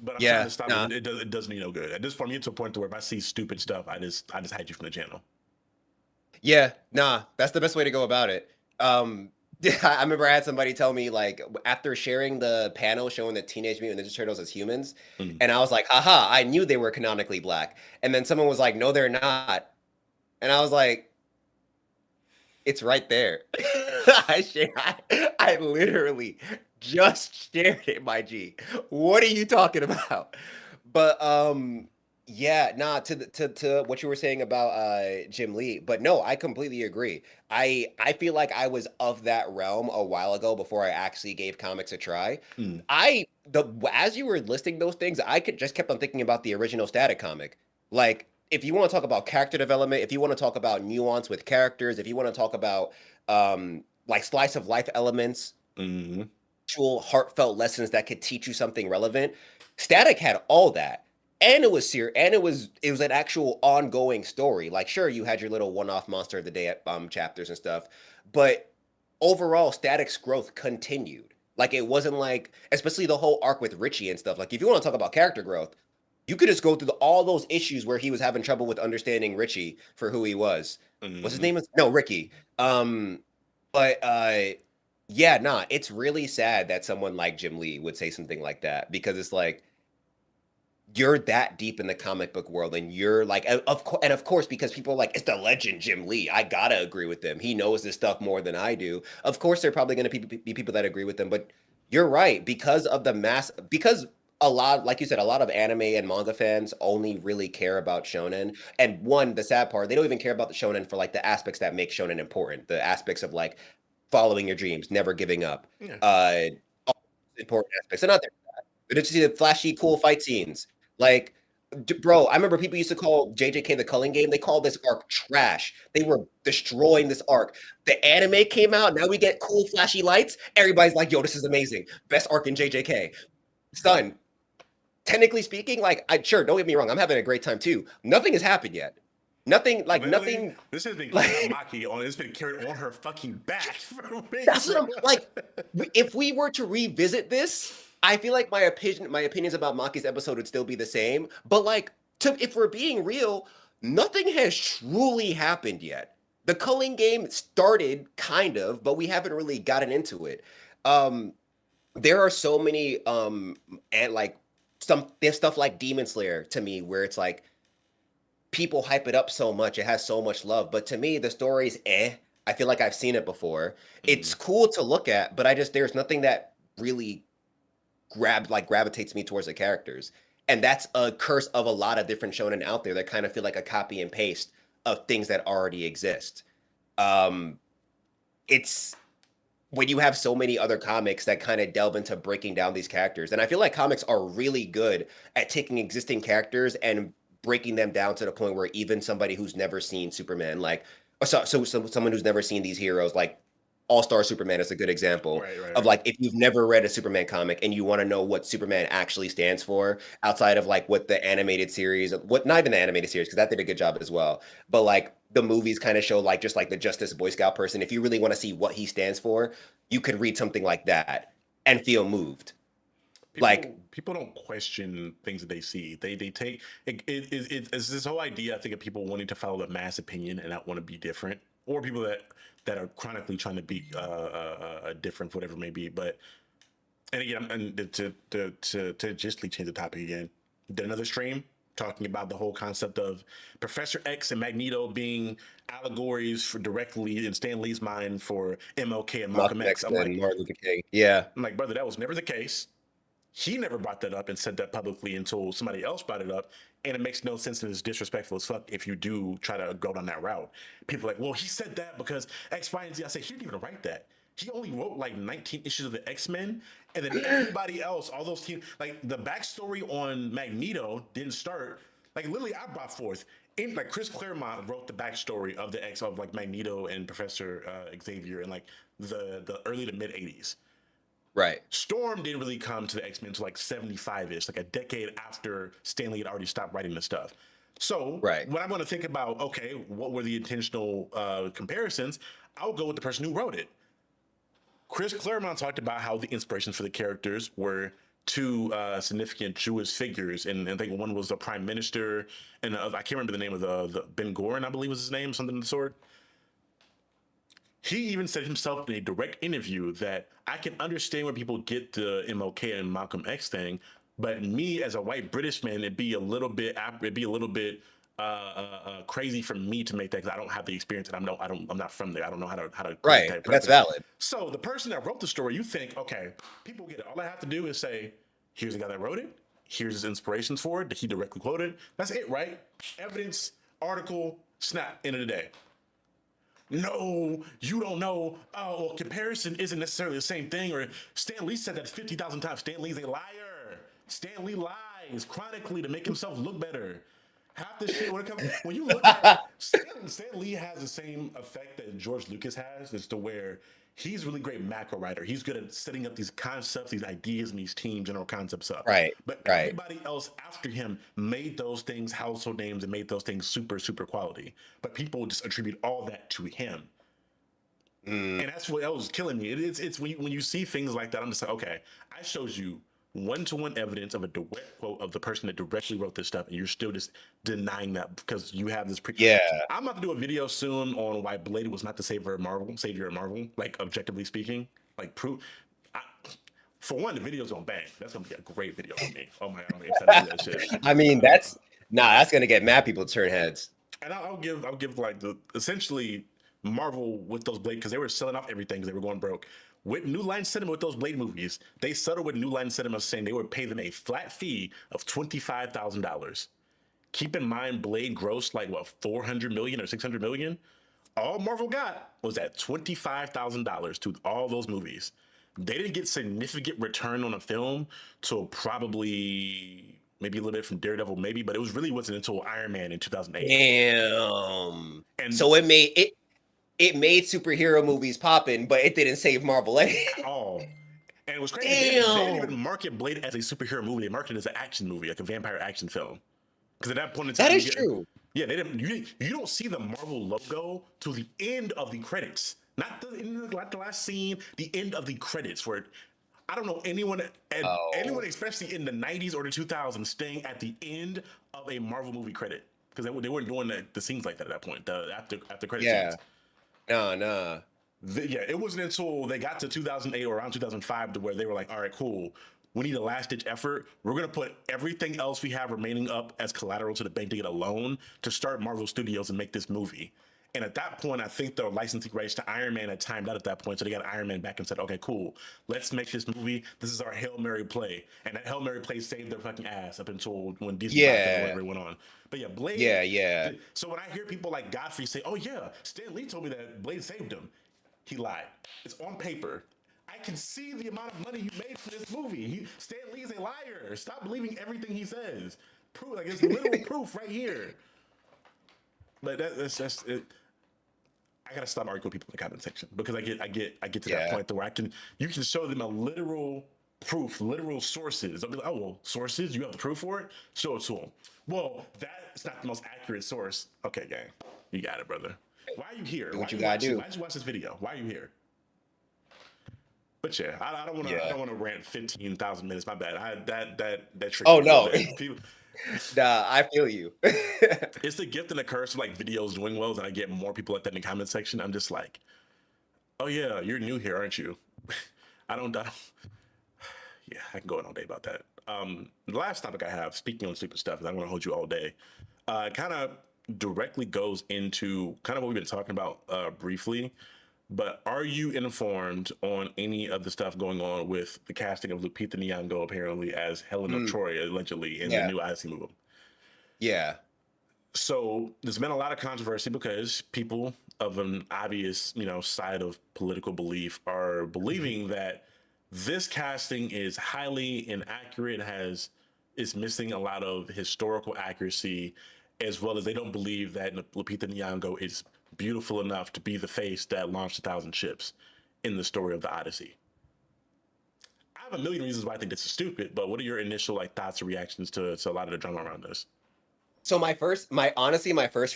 But I'm Yeah. trying to stop Nah. it. It does me no good. At this point, I'm getting to a point to where if I see stupid stuff, I just hide you from the channel. Yeah. Nah. That's the best way to go about it. I remember I had somebody tell me like after sharing the panel showing the Teenage Mutant Ninja Turtles as humans, Mm. and I was like, haha, I knew they were canonically black. And then someone was like, no, they're not. And I was like, it's right there. I literally just shared it, my G. What are you talking about? But yeah, nah, to what you were saying about Jim Lee, but no, I completely agree. I feel like I was of that realm a while ago before I actually gave comics a try. Mm. As you were listing those things, I just kept on thinking about the original Static comic. Like, if you want to talk about character development, if you want to talk about nuance with characters, if you want to talk about like slice of life elements, Mhm. actual heartfelt lessons that could teach you something relevant, Static had all that. And it was it was an actual ongoing story. Like, sure, you had your little one-off monster of the day chapters and stuff, but overall, Static's growth continued. Like, it wasn't like, especially the whole arc with Richie and stuff. Like, if you want to talk about character growth, you could just go through all those issues where he was having trouble with understanding Richie for who he was. What's his Mhm. name? No, Ricky. But yeah, nah, it's really sad that someone like Jim Lee would say something like that, because it's like, you're that deep in the comic book world, and you're like, of course, because people are like, it's the legend Jim Lee. I gotta agree with him. He knows this stuff more than I do. Of course, there are probably going to be people that agree with him, but you're right, because of the because a lot, like you said, a lot of anime and manga fans only really care about shonen. And one, the sad part, they don't even care about the shonen for like the aspects that make shonen important, the aspects of like following your dreams, never giving up, Yeah. all important aspects. They're not there for that. They're just see the flashy, cool fight scenes. Like, bro, I remember people used to call JJK the Culling Game. They called this arc trash. They were destroying this arc. The anime came out. Now we get cool, flashy lights. Everybody's like, yo, this is amazing. Best arc in JJK. Son, technically speaking, like, sure, don't get me wrong. I'm having a great time too. Nothing has happened yet. Nothing, like, Literally, nothing. This has been Like- carried Maki on. It's been carried on her fucking back for weeks. That's what I'm like. If we were to revisit this, I feel like my opinions about Maki's episode would still be the same, but like if we're being real, nothing has truly happened yet. The culling game started kind of, but we haven't really gotten into it. Um, there are so many and like there's stuff like Demon Slayer to me where it's like people hype it up so much, it has so much love, but to me the story's I feel like I've seen it before. It's Mm. cool to look at, but there's nothing that really gravitates me towards the characters. And that's a curse of a lot of different shonen out there that kind of feel like a copy and paste of things that already exist. Um, it's when you have so many other comics that kind of delve into breaking down these characters. And I feel like comics are really good at taking existing characters and breaking them down to the point where even somebody who's never seen Superman, like, someone who's never seen these heroes, like All-Star Superman is a good example Right, right, of right. like if you've never read a Superman comic and you want to know what Superman actually stands for outside of like what the animated series, what not even the animated series because that did a good job as well, but like the movies kind of show like just like the Justice Boy Scout person. If you really want to see what he stands for, you could read something like that and feel moved. Like, People don't question things that they see. They take it's this whole idea I think of people wanting to follow the mass opinion and not want to be different, or people that are chronically trying to be different, whatever it may be. But and again, and to just change the topic again, did another stream talking about the whole concept of Professor X and Magneto being allegories for directly in Stan Lee's mind for MLK and Malcolm Malcolm X. X and Martin Luther King. Yeah. I'm like, brother, that was never the case. He never brought that up and said that publicly until somebody else brought it up. And it makes no sense and it's disrespectful as fuck if you do try to go down that route. People are like, well, he said that because X, Y, and Z. I say, he didn't even write that. He only wrote like 19 issues of the X-Men. And then everybody else, all those teams, like the backstory on Magneto didn't start. Like literally, I brought forth, like Chris Claremont wrote the backstory of the X of like Magneto and Professor Xavier in like the early to mid 80s. Right. Storm didn't really come to the X-Men until like 75-ish, like a decade after Stan Lee had already stopped writing the stuff. So Right. when I'm going to think about, okay, what were the intentional comparisons, I'll go with the person who wrote it. Chris Claremont talked about how the inspirations for the characters were two significant Jewish figures, and I think one was the prime minister, and I can't remember the name of the Ben Gorin, I believe was his name, something of the sort. He even said himself in a direct interview that I can understand where people get the MLK and Malcolm X thing, but me as a white British man, it'd be a little bit crazy for me to make that because I don't have the experience and I'm not from there. I don't know how to Right. that That's preface. valid. So the person that wrote the story, you think, okay, people get it. All I have to do is say, here's the guy that wrote it. Here's his inspirations for it. That he directly quoted. That's it, right? Evidence, article, snap. End of the day. No, you don't know. Oh, well, comparison isn't necessarily the same thing. Or Stan Lee said that 50,000 times. Stan Lee's a liar. Stan Lee lies chronically to make himself look better. Half the shit when you look at Stan Lee has the same effect that George Lucas has, is to where he's a really great macro writer. He's good at setting up these concepts, these ideas, and these team general concepts up. Right. But Right. everybody else after him made those things household names and made those things super, super quality. But people just attribute all that to him. And that's what was killing me. It's when you see things like that, I'm just like, okay, I showed you one-to-one evidence of a direct quote of the person that directly wrote this stuff, and you're still just denying that because you have this Yeah. I'm about to do a video soon on why Blade was not the savior of Marvel, like objectively speaking, like proof. For one, the video's gonna bang. That's gonna be a great video for me. Oh my god, I'm excited to do that shit. I mean, that's gonna get mad people to turn heads. And I'll give like essentially Marvel with those Blade because they were selling off everything because they were going broke. With New Line Cinema with those Blade movies, they settled with New Line Cinema saying they would pay them a flat fee of $25,000. Keep in mind, Blade grossed like what 400 million or 600 million. All Marvel got was that $25,000 to all those movies. They didn't get significant return on a film till probably maybe a little bit from Daredevil, maybe, but it wasn't until Iron Man in 2008. Damn. And So it made superhero movies popping, but it didn't save Marvel at all. And it was crazy. They didn't even market Blade as a superhero movie. They marketed it as an action movie, like a vampire action film. Because at that point in time, That is true. Yeah, they didn't. You don't see the Marvel logo till the end of the credits, not the last scene. The end of the credits, where I don't know anyone, and anyone, Oh, especially in the 90s or the 2000s, staying at the end of a Marvel movie credit because they weren't doing the scenes like that at that point. The after credit yeah. scenes. Nah, nah. Yeah, it wasn't until they got to 2008 or around 2005 to where they were like, all right, cool. We need a last ditch effort. We're gonna put everything else we have remaining up as collateral to the bank to get a loan to start Marvel Studios and make this movie. And at that point, I think the licensing rights to Iron Man had timed out at that point. So they got Iron Man back and said, okay, cool. Let's make this movie. This is our Hail Mary play. And that Hail Mary play saved their fucking ass up until when Disney bought them and Yeah, whatever it went on. But yeah, Blade. yeah, yeah. So when I hear people like Godfrey say, oh yeah, Stan Lee told me that Blade saved him, he lied. It's on paper. I can see the amount of money you made for this movie. Stan Lee is a liar. Stop believing everything he says. Proof, like it's literal proof right here. But that's it. I gotta stop arguing with people in the comment section because I get to that Yeah. point where you can show them a literal proof, literal sources. They'll be like, oh well, sources, you have the proof for it? Show it to them. Well, that's not the most accurate source. Okay, gang. You got it, brother. Why are you here? Do Why what are you you gotta watching? do. Why did you watch this video? Why are you here? But yeah, I don't want to. I Yeah. don't want to rant 15,000 minutes. My bad. That triggered Oh me a little no. bit. People, Nah, I feel you. it's the gift and the curse of like videos doing well, and I get more people like that in the comment section. I'm just like, oh yeah, you're new here, aren't you? I don't. Yeah, I can go on all day about that. The last topic I have, speaking on stupid stuff, is I'm going to hold you all day. Kind of directly goes into kind of what we've been talking about briefly. But are you informed on any of the stuff going on with the casting of Lupita Nyong'o apparently as Helen of Mm, Troy allegedly in the yeah, new Odyssey movie? yeah. So there's been a lot of controversy because people of an obvious, side of political belief are Mhm. believing that this casting is highly inaccurate, is missing a lot of historical accuracy, as well as they don't believe that Lupita Nyong'o is beautiful enough to be the face that launched 1,000 ships in the story of the Odyssey. I have a million reasons why I think this is stupid, but what are your initial like thoughts or reactions to a lot of the drama around this? So my first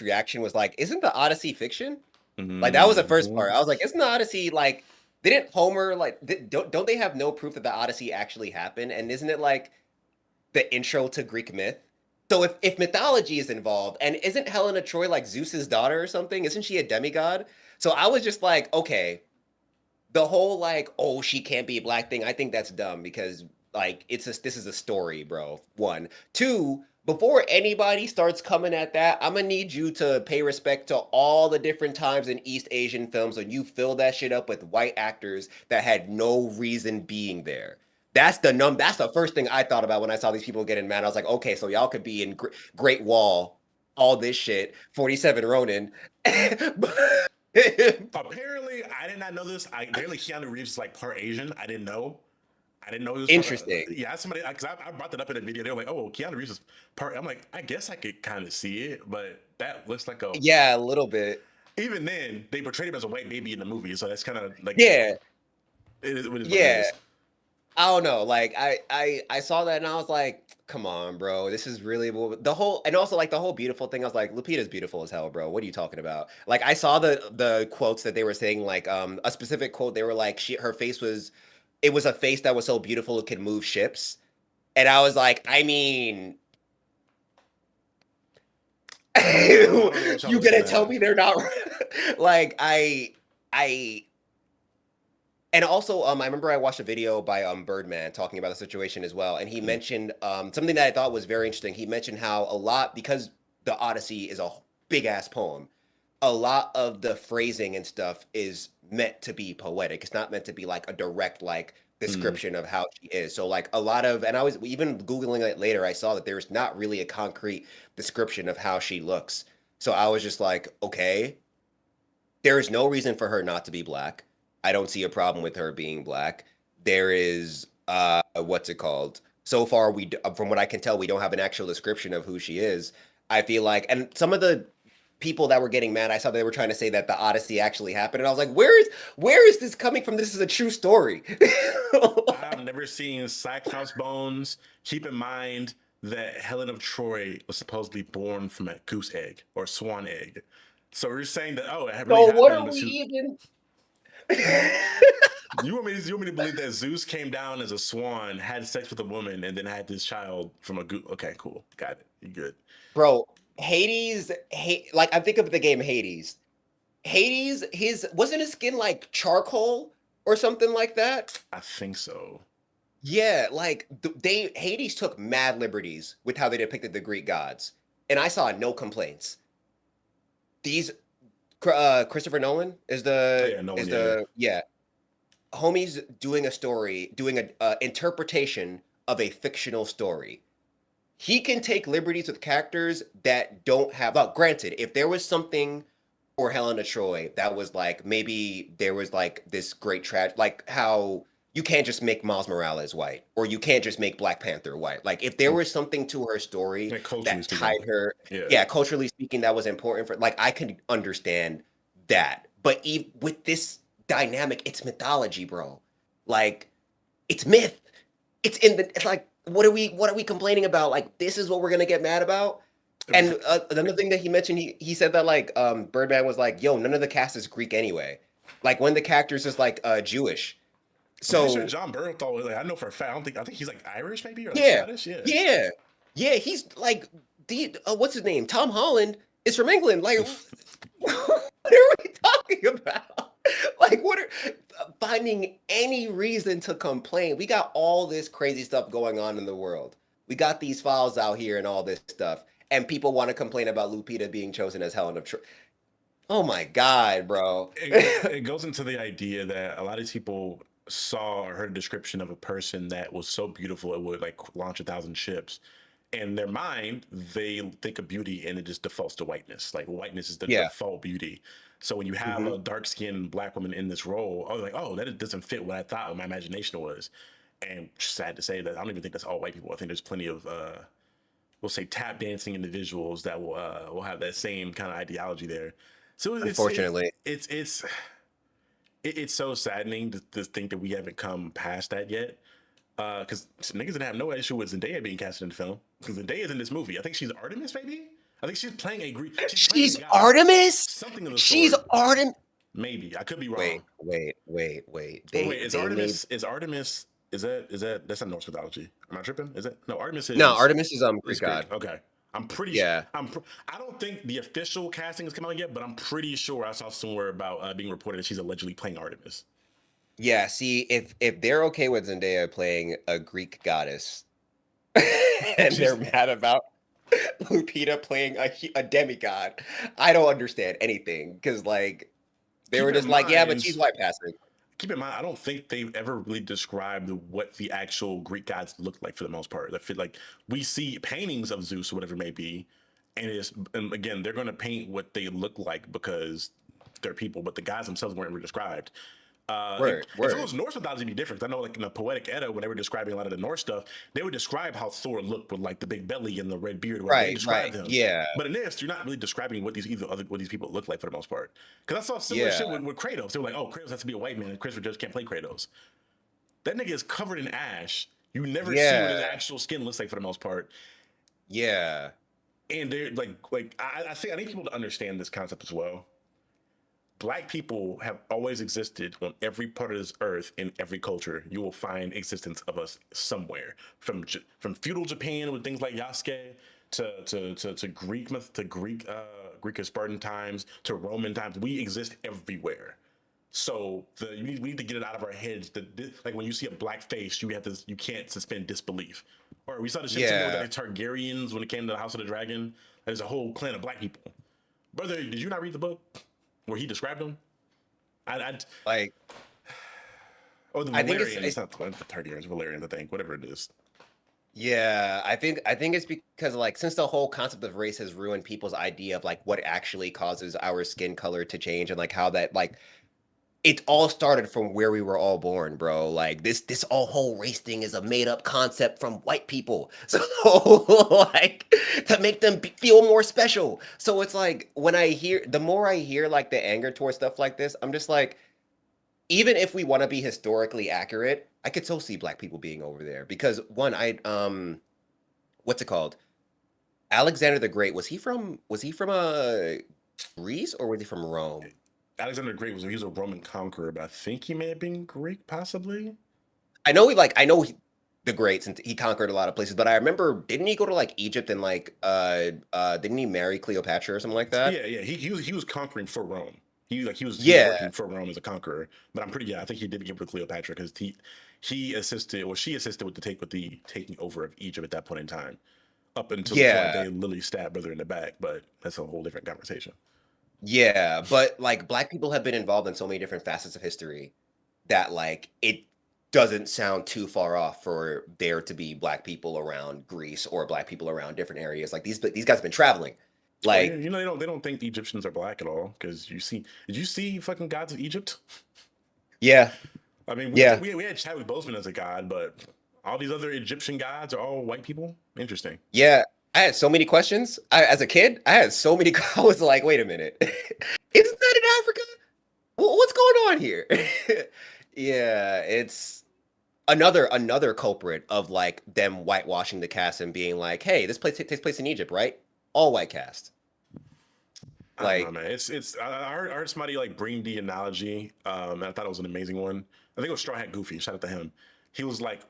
reaction was like, isn't the Odyssey fiction? Like that was the first Mm-hmm. part. I was like, isn't the Odyssey like didn't Homer like don't they have no proof that the Odyssey actually happened? And isn't it like the intro to Greek myth? So if mythology is involved, and isn't Helena Troy like Zeus's daughter or something? Isn't she a demigod? So I was just like, okay, the whole like, oh, she can't be a black thing, I think that's dumb because like this is a story, bro. One. Two, before anybody starts coming at that, I'm gonna need you to pay respect to all the different times in East Asian films when you fill that shit up with white actors that had no reason being there. That's the first thing I thought about when I saw these people getting mad. I was like, okay, so y'all could be in Great Wall, all this shit, 47 Ronin. Apparently, I did not know this. Apparently Keanu Reeves is like part Asian. I didn't know. I didn't know he was part. Interesting. Yeah, somebody because I brought that up in a video. They were like, "Oh, Keanu Reeves is part." I'm like, I guess I could kind of see it, but that looks like a. Yeah, a little bit. Even then, they portrayed him as a white baby in the movie, so that's kind of like Yeah, it is what it yeah. is. I don't know. Like I saw that and I was like, come on, bro. This is really the whole and also like the whole beautiful thing. I was like, Lupita's beautiful as hell, bro. What are you talking about? Like I saw the quotes that they were saying, like a specific quote, they were like, her face was it was a face that was so beautiful it could move ships. And I was like, I mean, I don't know what y'all you gonna looking tell at. me they're not like I and also, I remember I watched a video by Birdman talking about the situation as well, and he Mm, mentioned something that I thought was very interesting. He mentioned how a lot because the Odyssey is a big ass poem, a lot of the phrasing and stuff is meant to be poetic. It's not meant to be like a direct like mm, description of how she is. So like a lot of, and I was even googling it later. I saw that there's not really a concrete description of how she looks. So I was just like, okay, there is no reason for her not to be black. I don't see a problem with her being black. There is what's it called? So far from what I can tell we don't have an actual description of who she is. I feel like and some of the people that were getting mad, I saw they were trying to say that the Odyssey actually happened and I was like, where is this coming from? This is a true story. I've never seen Cyclops bones. Keep in mind that Helen of Troy was supposedly born from a goose egg or swan egg. So we're saying that it really So what happened, are but we she even You want me to believe that Zeus came down as a swan, had sex with a woman, and then had this child from a Okay, cool, got it. You good? Bro, Hades, like I think of the game Hades. Hades, his wasn't his skin like charcoal or something like that? I think so. Yeah, like they Hades took mad liberties with how they depicted the Greek gods, and I saw no complaints. These Christopher Nolan Oh yeah, no one. is Yeah, the yeah, homie's doing a story, doing a interpretation of a fictional story. He can take liberties with characters that don't have. Well, granted, if there was something for Helena Troy that was like maybe there was like this great tragedy, like how you can't just make Miles Morales white, or you can't just make Black Panther white. Like if there yeah. was something to her story Like culturally that speaking. tied her, Yeah. yeah, culturally speaking, that was important for. Like I could understand that, but with this dynamic, it's mythology, bro. Like it's myth. It's in the. It's like what are we complaining about? Like this is what we're gonna get mad about. And another thing that he mentioned, he said that like Birdman was like, "Yo, none of the cast is Greek anyway. Like one of the characters is like Jewish." I'm pretty sure So John Bernthal. Like, I know for a fact. I think he's like Irish, maybe, or like yeah, Scottish. Yeah. yeah, yeah. He's like the what's his name? Tom Holland is from England. Like, what are we talking about? Like, what are finding any reason to complain? We got all this crazy stuff going on in the world. We got these files out here and all this stuff, and people want to complain about Lupita being chosen as Helen of Troy. Oh my God, bro. It goes into the idea that a lot of people saw or heard a description of a person that was so beautiful it would like launch 1,000 ships. In their mind, they think of beauty and it just defaults to whiteness. Like whiteness is the Yeah. default beauty. So when you have hmm a dark-skinned black woman in this role, like, oh, that doesn't fit what I thought my imagination was. And sad to say that I don't even think that's all white people. I think there's plenty of we'll say tap dancing individuals that will have that same kind of ideology there. So Unfortunately. it's so saddening to think that we haven't come past that yet. Because niggas didn't have no issue with Zendaya being casted in the film. Because Zendaya's in this movie. I think she's Artemis, maybe. I think she's playing a Greek. She's playing a She's goddess. Artemis? Something of the She's sort. Artemis. Maybe I could be Wait, wrong. wait. Wait, is They made Artemis? Is Artemis? Is that? That's not Norse mythology. Am I tripping? Is it? No, Artemis no, is Artemis is Greek Greek. god. Okay. I'm pretty. Yeah. I don't think the official casting has come out yet, but I'm pretty sure I saw somewhere about being reported that she's allegedly playing Artemis. Yeah, see, if they're okay with Zendaya playing a Greek goddess, and they're mad about Lupita playing a demigod, I don't understand anything. Because like they Keep were in just like, yeah, but mind- she's white passing. Keep in mind, I don't think they've ever really described what the actual Greek gods look like for the most part. Like we see paintings of Zeus or whatever it may be, and again, they're going to paint what they look like because they're people, but the gods themselves weren't really described. If it Word. was Norse mythology, it'd be different. I know, like in the Poetic Edda, when they were describing a lot of the Norse stuff, they would describe how Thor looked with like the big belly and the red beard. They described him. Yeah. But in this, you're not really describing what these people look like for the most part. Because I saw similar shit with Kratos. They were like, "Oh, Kratos has to be a white man, and Christopher just can't play Kratos." That nigga is covered in ash. You never see what his actual skin looks like for the most part. Yeah. And they're I think I need people to understand this concept as well. Black people have always existed on every part of this earth. In every culture, you will find existence of us somewhere. From feudal Japan with things like Yasuke to Greek Greek and Spartan times to Roman times. We exist everywhere. So we need to get it out of our heads that like when you see a black face, you can't suspend disbelief. Or we saw the shit with the Targaryens when it came to the House of the Dragon. There's a whole clan of black people. Brother, did you not read the book where he described them? Like, or the I think Valerians. It's not the Targaryens, Valerians, I think. Whatever it is. yeah, I think it's because like since the whole concept of race has ruined people's idea of like what actually causes our skin color to change and like how that like it all started from where we were all born, bro. Like this whole race thing is a made up concept from white people. So like to make them feel more special. So it's like the more I hear like the anger towards stuff like this, I'm just like, even if we want to be historically accurate, I could still see black people being over there because one, what's it called? Alexander the Great, was he from Greece or was he from Rome? Alexander the Great he was a Roman conqueror, but I think he may have been Greek, possibly. I know the Great since he conquered a lot of places, but I remember didn't he go to like Egypt and like didn't he marry Cleopatra or something like that? Yeah. He was conquering for Rome. He was Yeah, working for Rome as a conqueror. But I'm pretty I think he did give it to Cleopatra because he assisted or she assisted with the taking over of Egypt at that point in time. Up until the point yeah, they literally stabbed brother in the back, but that's a whole different conversation. yeah. But like black people have been involved in so many different facets of history that like it doesn't sound too far off for there to be black people around Greece or black people around different areas. Like these guys have been traveling. Oh yeah, Like, they don't think the Egyptians are black at all because did you see fucking gods of Egypt? yeah, I mean, yeah, we had Chadwick Boseman as a god, but all these other Egyptian gods are all white people. Interesting. yeah. I had so many questions. As a kid, I had so many. I was like, wait a minute, isn't that in Africa? What's going on here? Yeah, it's another culprit of like them whitewashing the cast and being like, hey, this place takes place in Egypt, right? All white cast. I don't know, Like, man. I heard somebody like bring the analogy, and I thought it was an amazing one. I think it was Straw Hat Goofy. Shout out to him. He was like,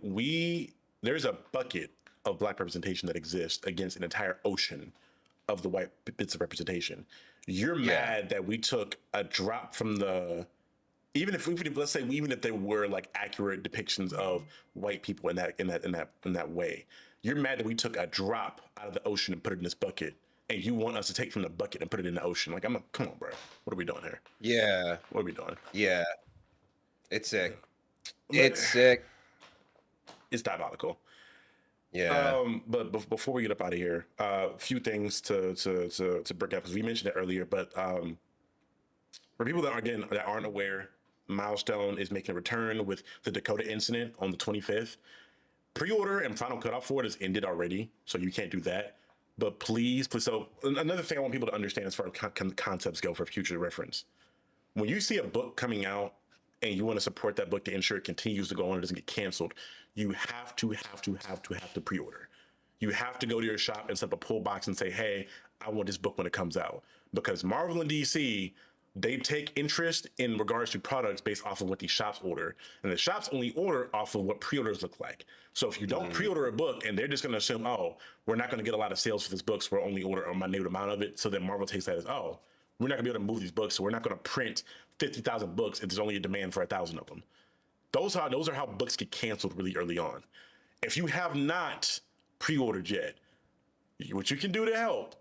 there's a bucket of black representation that exists against an entire ocean of the white bits of representation. You're yeah, mad that we took a drop from the even if let's say even if there were like accurate depictions of white people in that way, you're mad that we took a drop out of the ocean and put it in this bucket, and you want us to take from the bucket and put it in the ocean. Like come on, bro. What are we doing here? yeah, What are we doing? yeah. It's sick. But It's sick. it's diabolical. Yeah. But before we get up out of here, a few things to break up because we mentioned it earlier. But for people that aren't aware, Milestone is making a return with the Dakota incident on the 25th. Pre-order and final cutoff for it has ended already, so you can't do that. But please. So another thing I want people to understand as far as concepts go for future reference. When you see a book coming out and you want to support that book to ensure it continues to go on and doesn't get canceled, you have to pre-order. You have to go to your shop and set up a pull box and say, hey, I want this book when it comes out. Because Marvel and DC, they take interest in regards to products based off of what the shops order. And the shops only order off of what pre-orders look like. So if you don't Mhm. pre-order a book and they're just going to assume, oh, we're not going to get a lot of sales for this book, so we'll only order a minute amount of it. So then Marvel takes that as, oh, we're not going to be able to move these books, so we're not going to print 50,000 books if there's only a demand for 1,000 of them. Those are how books get canceled really early on. If you have not pre-ordered yet, what you can do to help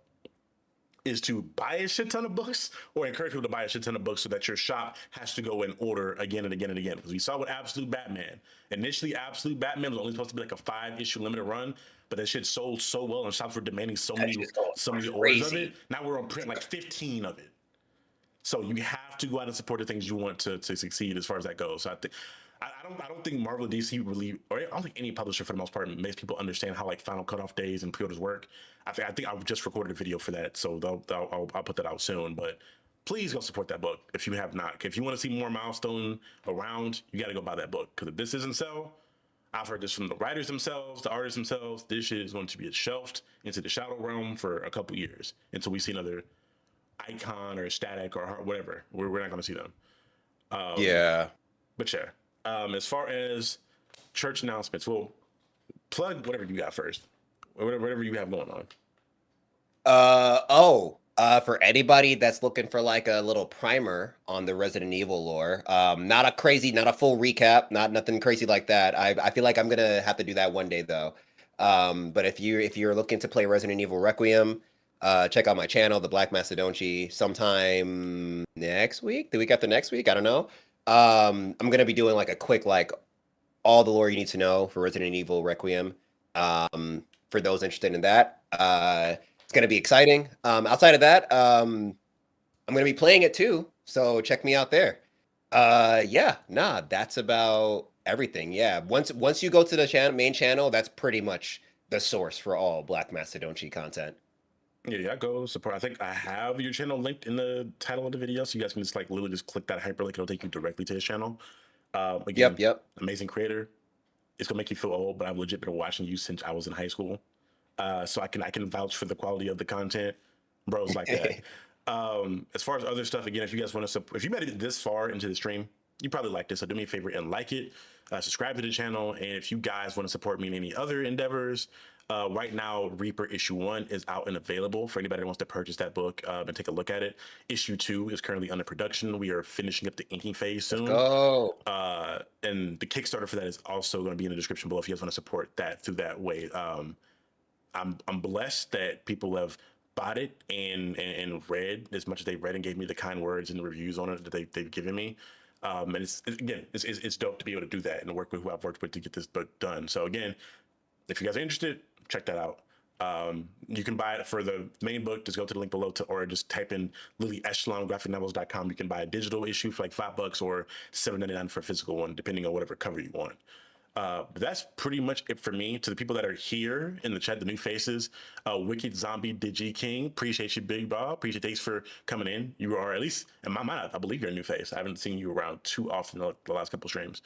is to buy a shit ton of books or encourage people to buy a shit ton of books so that your shop has to go and order again and again and again. Because we saw with Absolute Batman. Initially, Absolute Batman was only supposed to be like a 5-issue limited run, but that shit sold so well and shops were demanding so That many shit's going so many orders of it. crazy. Now we're on print like 15 of it. So you have to go out and support the things you want to succeed as far as that goes. So I don't think Marvel and DC really, or I don't think any publisher for the most part makes people understand how like final cutoff days and pre-orders work. I think I've just recorded a video for that, so I'll put that out soon. But please go support that book if you have not. If you want to see more Milestone around, you got to go buy that book because if this isn't so, I've heard this from the writers themselves, the artists themselves. This shit is going to be shelved into the shadow realm for a couple years until we see another icon or static or whatever. We're not going to see them. Yeah. But yeah, as far as church announcements, well, plug whatever you got first, whatever you have going on. For anybody that's looking for like a little primer on the Resident Evil lore, not a full recap, not nothing crazy like that. I feel like I'm gonna have to do that one day though. But if you're looking to play Resident Evil Requiem, check out my channel, the Black Mastadonte, sometime next week, the week after next week, I don't know. I'm gonna be doing like a quick like all the lore you need to know for Resident Evil Requiem. For those interested in that. It's gonna be exciting. Outside of that, I'm gonna be playing it too, so check me out there. Yeah, nah, that's about everything. Yeah, once you go to the main channel, that's pretty much the source for all Black Mastodonte content. Yeah, go support. I think I have your channel linked in the title of the video, so you guys can just like literally just click that hyperlink. It'll take you directly to his channel. Again, Yep. amazing creator. It's gonna make you feel old, but I've legit been watching you since I was in high school. So I can vouch for the quality of the content. Bros like that. As far as other stuff, again, if you guys want to, if you made it this far into the stream, you probably like this. So do me a favor and like it, subscribe to the channel. And if you guys want to support me in any other endeavors, right now, Reaper issue 1 is out and available for anybody that wants to purchase that book and take a look at it. Issue 2 is currently under production. We are finishing up the inking phase soon. And the Kickstarter for that is also going to be in the description below if you guys want to support that through that way. I'm blessed that people have bought it and read as much as they read and gave me the kind words and the reviews on it that they've given me. And it's dope to be able to do that and work with who I've worked with to get this book done. So again, if you guys are interested, check that out. You can buy it for the main book. Just go to the link below or just type in LilyEchelonGraphicNovels.com. You can buy a digital issue for like $5 or $7.99 for a physical one, depending on whatever cover you want. But that's pretty much it for me. To the people that are here in the chat, the new faces, Wicked Zombie Digi King, appreciate you, Big Bob. Appreciate, thanks for coming in. You are, at least in my mind, I believe you're a new face. I haven't seen you around too often the last couple streams.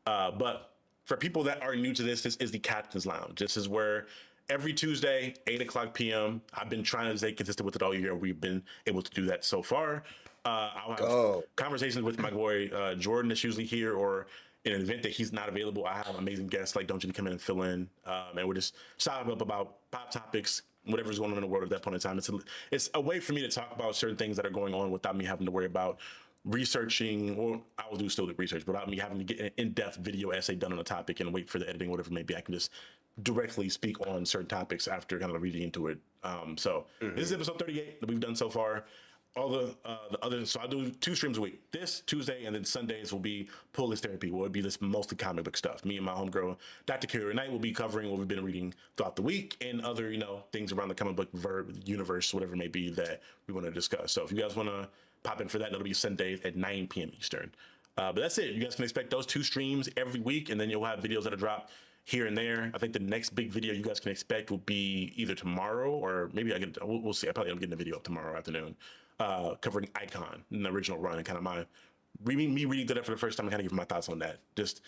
But for people that are new to this is the Captain's Lounge. This is where every Tuesday, 8:00 p.m. I've been trying to stay consistent with it all year. We've been able to do that so far. I'll have conversations with my boy Jordan that's usually here, or in an event that he's not available, I have amazing guests like Dojo to come in and fill in. And we're just chopping up about pop topics, whatever's going on in the world at that point in time. It's a way for me to talk about certain things that are going on without me having to worry about researching, or I will do still the research, but without me having to get an in-depth video essay done on a topic and wait for the editing, whatever it may be. I can just directly speak on certain topics after kind of reading into it. This is episode 38 that we've done so far. All the other, so I do 2 streams a week. This Tuesday and then Sundays will be Pull List Therapy, where it'll be this mostly comic book stuff. Me and my homegirl, Dr. Kira Knight, will be covering what we've been reading throughout the week and other, things around the comic book universe, whatever it may be that we want to discuss. So if you guys want to pop in for that, that'll be Sunday at 9 p.m. Eastern. But that's it. You guys can expect those 2 streams every week, and then you'll have videos that'll drop here and there. I think the next big video you guys can expect will be either tomorrow or maybe we'll see. I probably am getting a video up tomorrow afternoon. Covering Icon in the original run and kind of me reading through that for the first time and kind of giving my thoughts on that. Just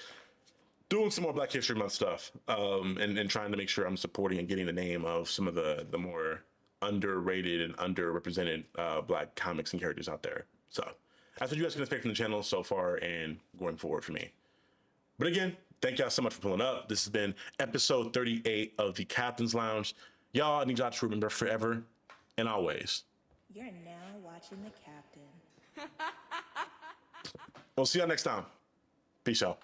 doing some more Black History Month stuff and trying to make sure I'm supporting and getting the name of some of the more underrated and underrepresented Black comics and characters out there. So that's what you guys can expect from the channel so far and going forward for me. But again, thank y'all so much for pulling up. This has been episode 38 of the Captain's Lounge. Y'all, I need y'all to remember forever and always. You're now watching the Captain. We'll see y'all next time. Peace out.